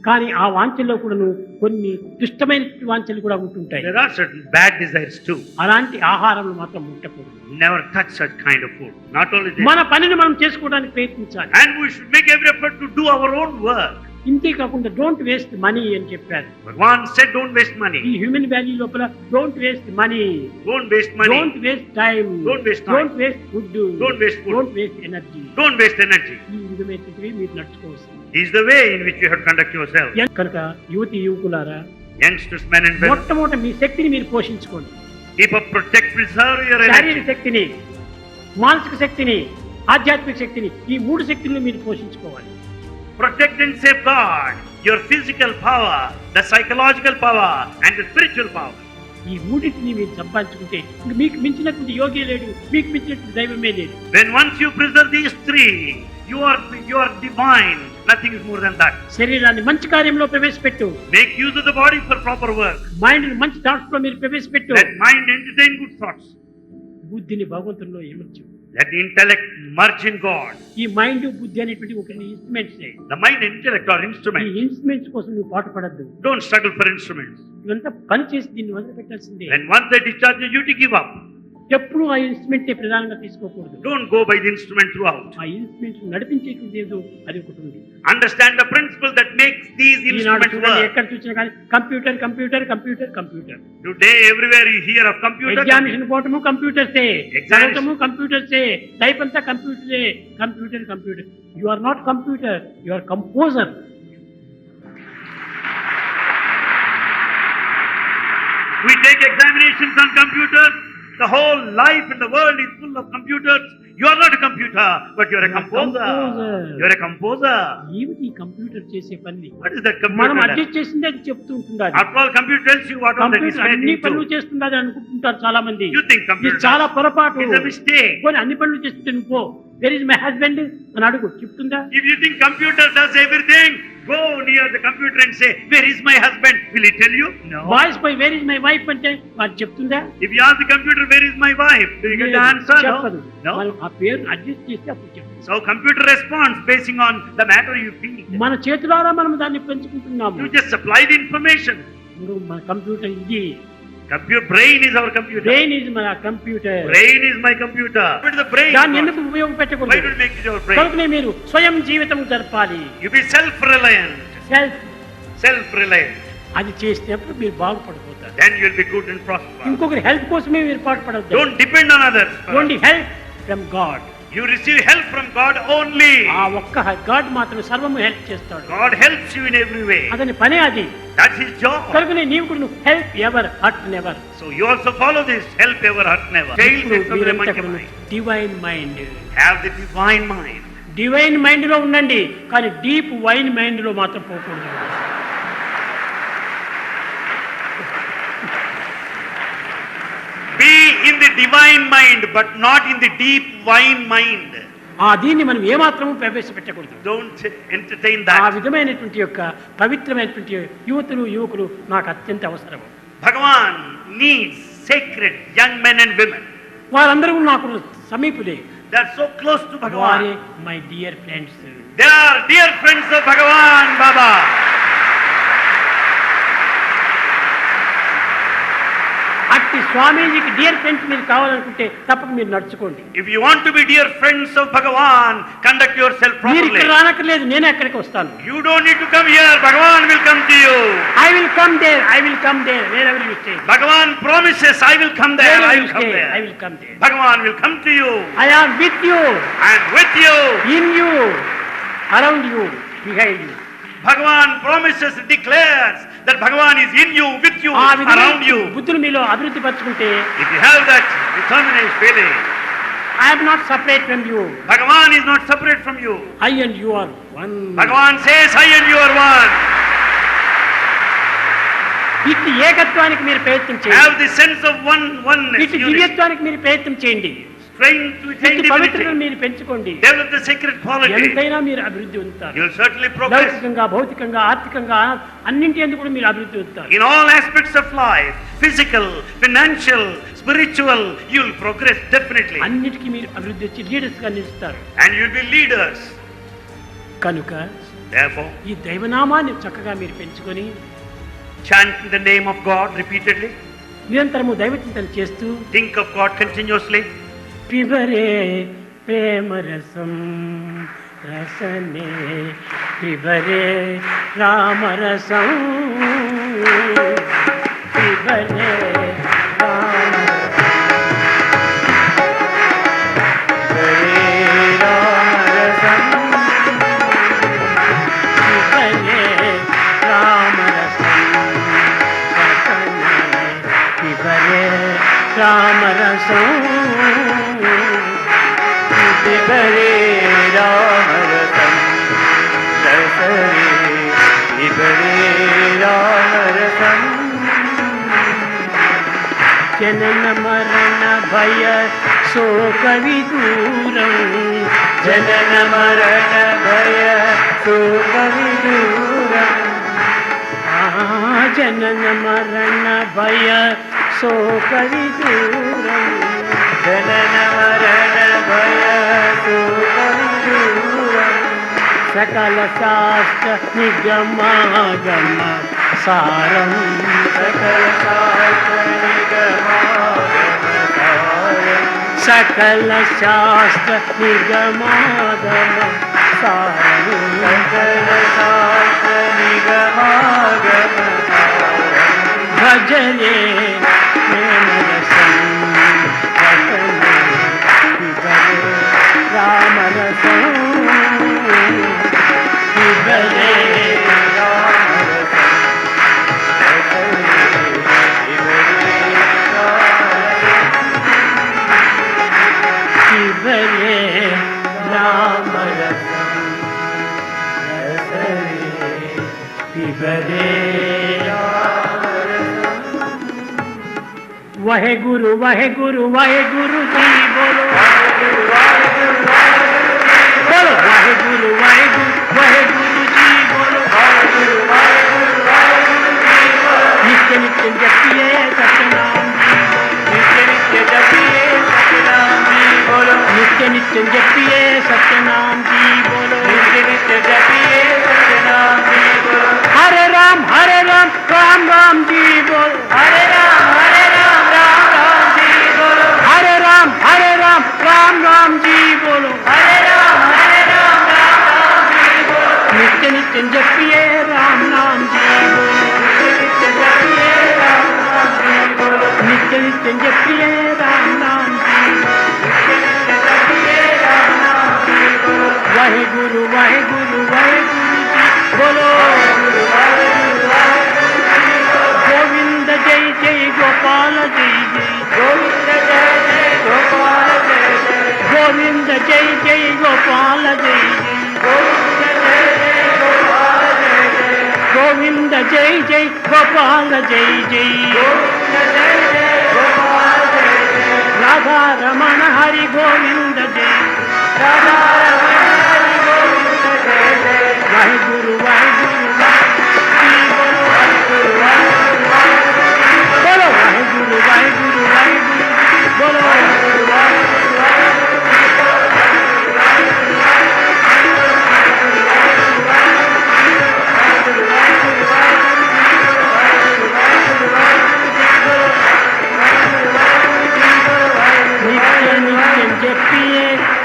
కానీ ఆ వాంఛల్లో కూడాను కొన్ని దుష్టమైన వాంఛలు కూడా ఉంటుంటాయి. There are certain bad desires too. అలాంటి ఆహారం మాత్రం ముట్టకూడదు. Never touch such kind of food. Not only this. మన పనిని మనం చేసుకోవడానికి ప్రయత్నించాలి. And we should make every effort to do our own work. ఇంతే కాకుండా డోంట్ వేస్ట్ మనీ అని చెప్పారు. But one said don't waste money. ఈ హ్యూమన్ వాల్యూ లోపల don't waste money, Don't waste money. Don't waste time, Don't waste time. Don't waste food, Don't waste food. Don't waste energy. Don't waste energy. ఈ విధమైనటువంటివి మీరు నడుచుకోవచ్చు. This is the way in which you have to conduct yourself. కనుక యువతి యువకులారా, Youngsters, men and women, మొట్టమొదటి మీ శక్తిని మీరు పోషించుకోండి. keep up, protect, preserve your శారీరక energy. శక్తిని, మానసిక శక్తిని, ఆధ్యాత్మిక శక్తిని, ఈ మూడు శక్తులను మీరు పోషించుకోవాలి. Protect and safeguard your physical power, the psychological power, and the spiritual power. ఈ మూడింటిని మీరు సంపాదించుకుంటే ఇంక మీకు మించినటువంటి యోగి లేడు, మీకు మించినటువంటి దైవమే లేదు. When once you preserve these three, you are divine. Nothing is more than that. శరీరాన్ని మంచి కార్యంలో ప్రవేశపెట్టు. Make use of the body for proper work. Mind ని మంచి థాట్స్ లో మీరు ప్రవేశపెట్టు. Let mind entertain good thoughts. బుద్ధిని భగవంతునిలో ఏమొచ్చు. Let the intellect merge in God. ఈ mind బుద్ధి అనేటువంటి ఒక instruments. The mind and intellect are instruments. ఈ ఇన్స్ట్రుమెంట్స్ కోసం నువ్వు పాటుపడద్దు. Don't struggle for instruments. ఇదంతా పని చేసి దీన్ని వదిలిపెట్టాల్సిందే. And once they discharge you, you give up. ఎప్పుడు ఆ ఇన్స్ట్రుమెంట్ ప్రధానంగా తీసుకోకూడదు. Don't go by the instrument throughout. ఆ ఇన్స్ట్రుమెంట్ నడిపించేటువంటి ఏదో అది ఒకటి ఉంది. Understand the principle that makes these instruments work. ఎక్కడ చూసినా కానీ computer computer computer computer. Today everywhere you hear of computer. Examination పోవటము కంప్యూటర్సే, చదవటము కంప్యూటర్సే, టైప్ అంతా కంప్యూటరే. Computer computer. You are not computer, you are composer. We take examinations on computers. The whole life in the world is full of computers. You are not a computer, but you are a composer. You are a composer. ఏమిటి computer చేసే పని? What is that computer? మనం adjust చేసిందే అది చెప్తూ ఉంటుందా? After all, computer tells you what all that is made అన్ని into. పనులు చేస్తుందని అనుకుంటుంటారు చాలా మంది. You think computer ఇది చాలా పొరపాటు. is a mistake. పోనీ అన్ని పనులు చేస్తుంటే నువ్వు పో. Where is my husband అని అడుగు, చెప్తుందా? If you think computer does everything, go near the computer and say, where is my husband? Will he tell you? No. Voice boy, where is my wife అంటే వాడు చెప్తుందా? If you ask the computer, where is my wife? Do you get the answer? చెప్పదు. No. వాళ్ళు ఆ పేరు adjust చేస్తే అప్పుడు చెప్తుంది. So computer responds basing on the matter you feed. మన చేతులారా మనం దాన్ని పెంచుకుంటున్నాము. You just supply the information. ఇప్పుడు మన కంప్యూటర్ ఇది. Brain is our computer. Brain is my computer. Brain is my computer. But the brain. దాన్ని ఎందుకు ఉపయోగపెట్టకూడదు? Why don't make it your brain? కనుకనే మీరు స్వయం జీవితం జరపాలి. You be self-reliant. Self-reliant. అది చేసినప్పుడు మీరు బాగుపడిపోతారు. Then you will be good and prosper. ఇంకొకరి హెల్ప్ కోసమే మీరు పాటుపడద్దు. Don't depend on others. Only help from God. You receive help from God only. ఆ ఒక్క గాడ్ మాత్రమే సర్వము హెల్ప్ చేస్తాడు. God helps you in every way. అతని పనే అది. That's his job. కనుకనే నీవు కూడా help ever hurt never. So you also follow this, help ever hurt never. Divine mind. Have the divine mind. Divine mind లో ఉండండి, కానీ డీప్ వైన్ మైండ్ లో మాత్రం పోకూడదు. Be in the divine mind, but not in the deep wine mind. ఆ దీన్ని మనం ఏమాత్రము ప్రవేశపెట్టకూడదు. Don't entertain that. ఆ విధమైనటువంటి యొక్క పవిత్రమైనటువంటి యువకులు నాకు అత్యంత అవసరం. Bhagavan needs sacred young men and women. వారందరూ నాకు సమీపులే. They are so close to Bhagavan. My dear friends. They are dear friends of Bhagavan Baba. అట్టి స్వామీజీకి డియర్ ఫ్రెండ్స్ మీరు కావాలనుకుంటే తప్పక మీరు నడుచుకోండి. If you want to be dear friends of Bhagavan, conduct yourself properly. మీరు ఇక్కడ రానక్కర్లేదు, నేనే అక్కడికి వస్తాను. You don't need to come here. Bhagavan will come to you. I will come there. I will come there. Wherever you stay. Bhagavan promises, I will come there. I will come there. I will come there. Bhagavan will come to you. I am with you. I am with you. In you. Around you. Behind you. Bhagavan promises, declares that Bhagavan is in you, with you, around you. బుద్ధులు మీలో అభివృద్ధి పరచుకుంటే, if you have that determined feeling, I am not separate from you. Bhagavan is not separate from you. I and you are one. Bhagavan says, I and you are one. ఇట్టి ఏకత్వానికి మీరు ప్రయత్నం చేయండి. Have the sense of oneness. ఇట్టి దివ్యత్వానికి మీరు ప్రయత్నం చేయండి. Strength to attain divinity. పవిత్రతను మీరు పెంచుకోండి. Develop the sacred quality. ఎంతైనా మీరు అభివృద్ధి పొందుతారు. You will certainly progress. లౌకికంగా, భౌతికంగా, ఆర్థికంగా అన్నింటి యందు కూడా మీరు అభివృద్ధి పొందుతారు. In all aspects of life, physical, financial, spiritual, you will progress definitely. అన్నిటికీ మీరు అభివృద్ధి వచ్చి లీడర్స్ గా నిలుస్తారు. And you will be leaders. కనుక therefore ఈ దైవనామాన్ని చక్కగా మీరు పెంచుకొని chant the name of God repeatedly. నిరంతరము దైవ చింతన చేస్తూ think of God continuously. పిబరే ప్రేమ రసం రసనే పిబరే రామ రసం పిబరే రామ రసం పిబరే రామ రసం రసనే పిబరే రామ రసం जनन मरण भय शोक विदूरं जनन मरण भय शोक विदूरं जनन मरण भय शोक विदूरं जनन मरण भय शोक विदूरं सकल शास्त्र निगमागम सारं सकल शास्त्र निगमागम सारं सकल शास्त्र निगमागम सारं सकल शास्त्र निगमागम सारं भजरे प्रेम रसं रसने पिबरे राम रसं पिबरे वाहे गुरु वाहे गुरु वाहे गुरु जी बोलो बोलो वाहे गुरु वाहे गुरु जी बोलो नित्य नित्य जपिए सतनाम नित्य नित्य जपिए सतनाम जी बोलो नित्य नित्य जपिए सतनाम जी बोलो नित्य नित्य जपिए सतनाम जी बोलो हरे राम राम राम जी बोलो हरे राम राम राम जी बोलो हरे राम राम जी बोलो नित्य नित्य जपिए राम नाम जी बोलो नित्य नित्य जपिए राम नाम जी बोलो नित्य नित्य जपिए राम नाम जी नित्य नित्य जपिए राम नाम जी बोलो वाहे गुरु जी बोलो गोविंद जय जय गोपाल जय जय गोविंद जय जय गोपाल जय जय गोविंद जय जय गोपाल जय जय गोविंद जय जय गोपाल जय जय राधा रमण हरि गोविंद जय राधा रमण हरि गोविंद जय जय वाहे गुरु बोलो वाहे गुरु बोलो वाहे गुरु बोलो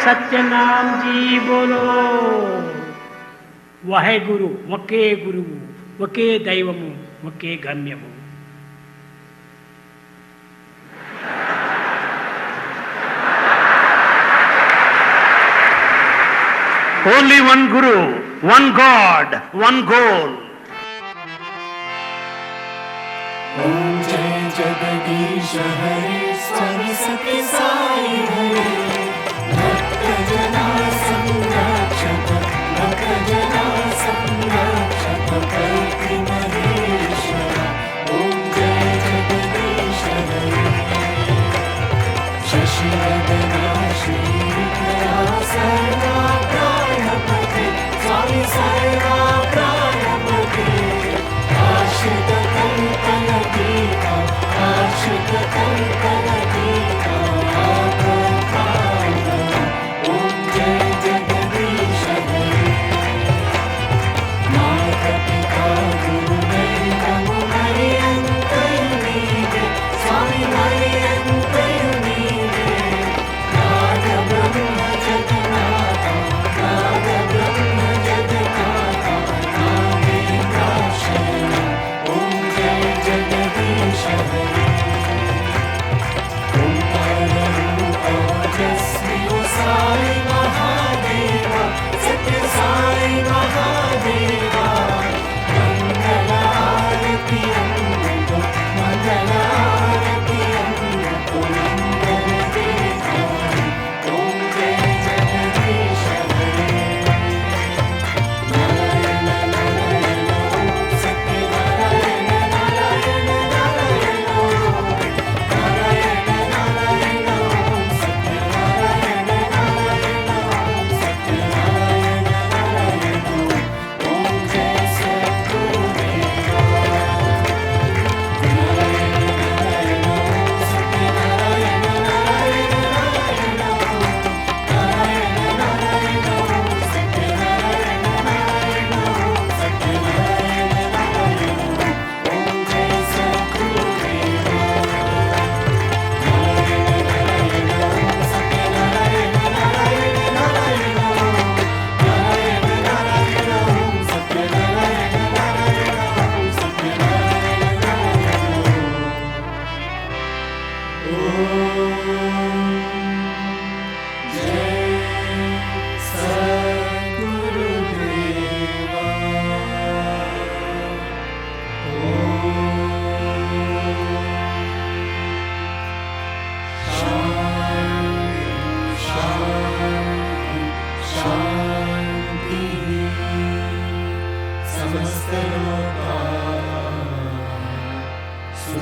सत्यनाम जी बोलो Wahe Guru वके गुरुवु वके दैवमु वके गम्यमु Only one Guru, one God, one goal. Om Jai Jagadish Hare Swami Sathya Sai Hare Bhakta Jana Samrakshaka Bhakta Jana Samrakshaka Kalki Maheshwara Om Jai Jagadish Hare Shashivardhana Shrikhara Sarva Pranapati Swami Sarva Pranapati Ashita Kalpana Dika Ashita Kalpana Dika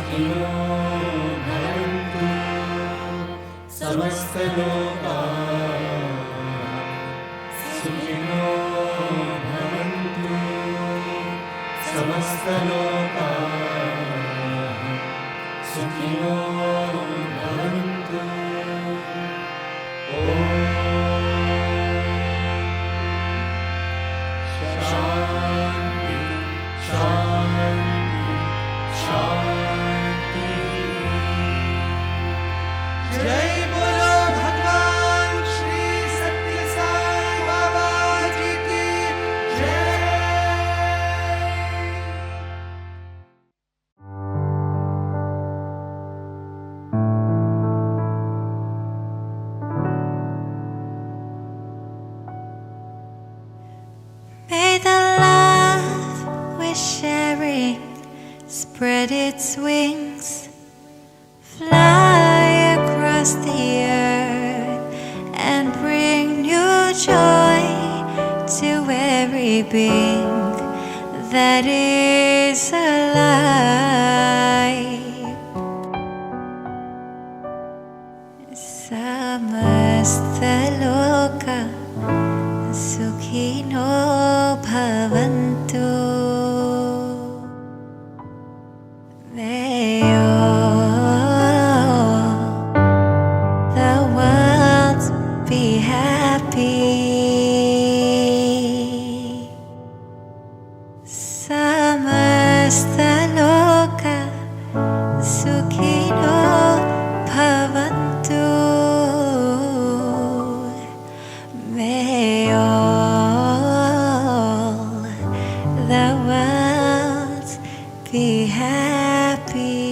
सुखिनो भवन्तु समस्तलोकाः सुखिनो भवन्तु समस्तलोकाः सुखिनो भवन्तु ॐ शान्ति शान्ति शान्ति जय बोलो भगवान श्री सत्य साई बाबा जी की जय। May the love we're sharing spread its wings, fly across the earth, and bring new joy to every being that is alive. Samastaloka Sukhino Bhavantu. May all the world be happy. Samastaloka Sukhino Bhavantu. May all the world be happy.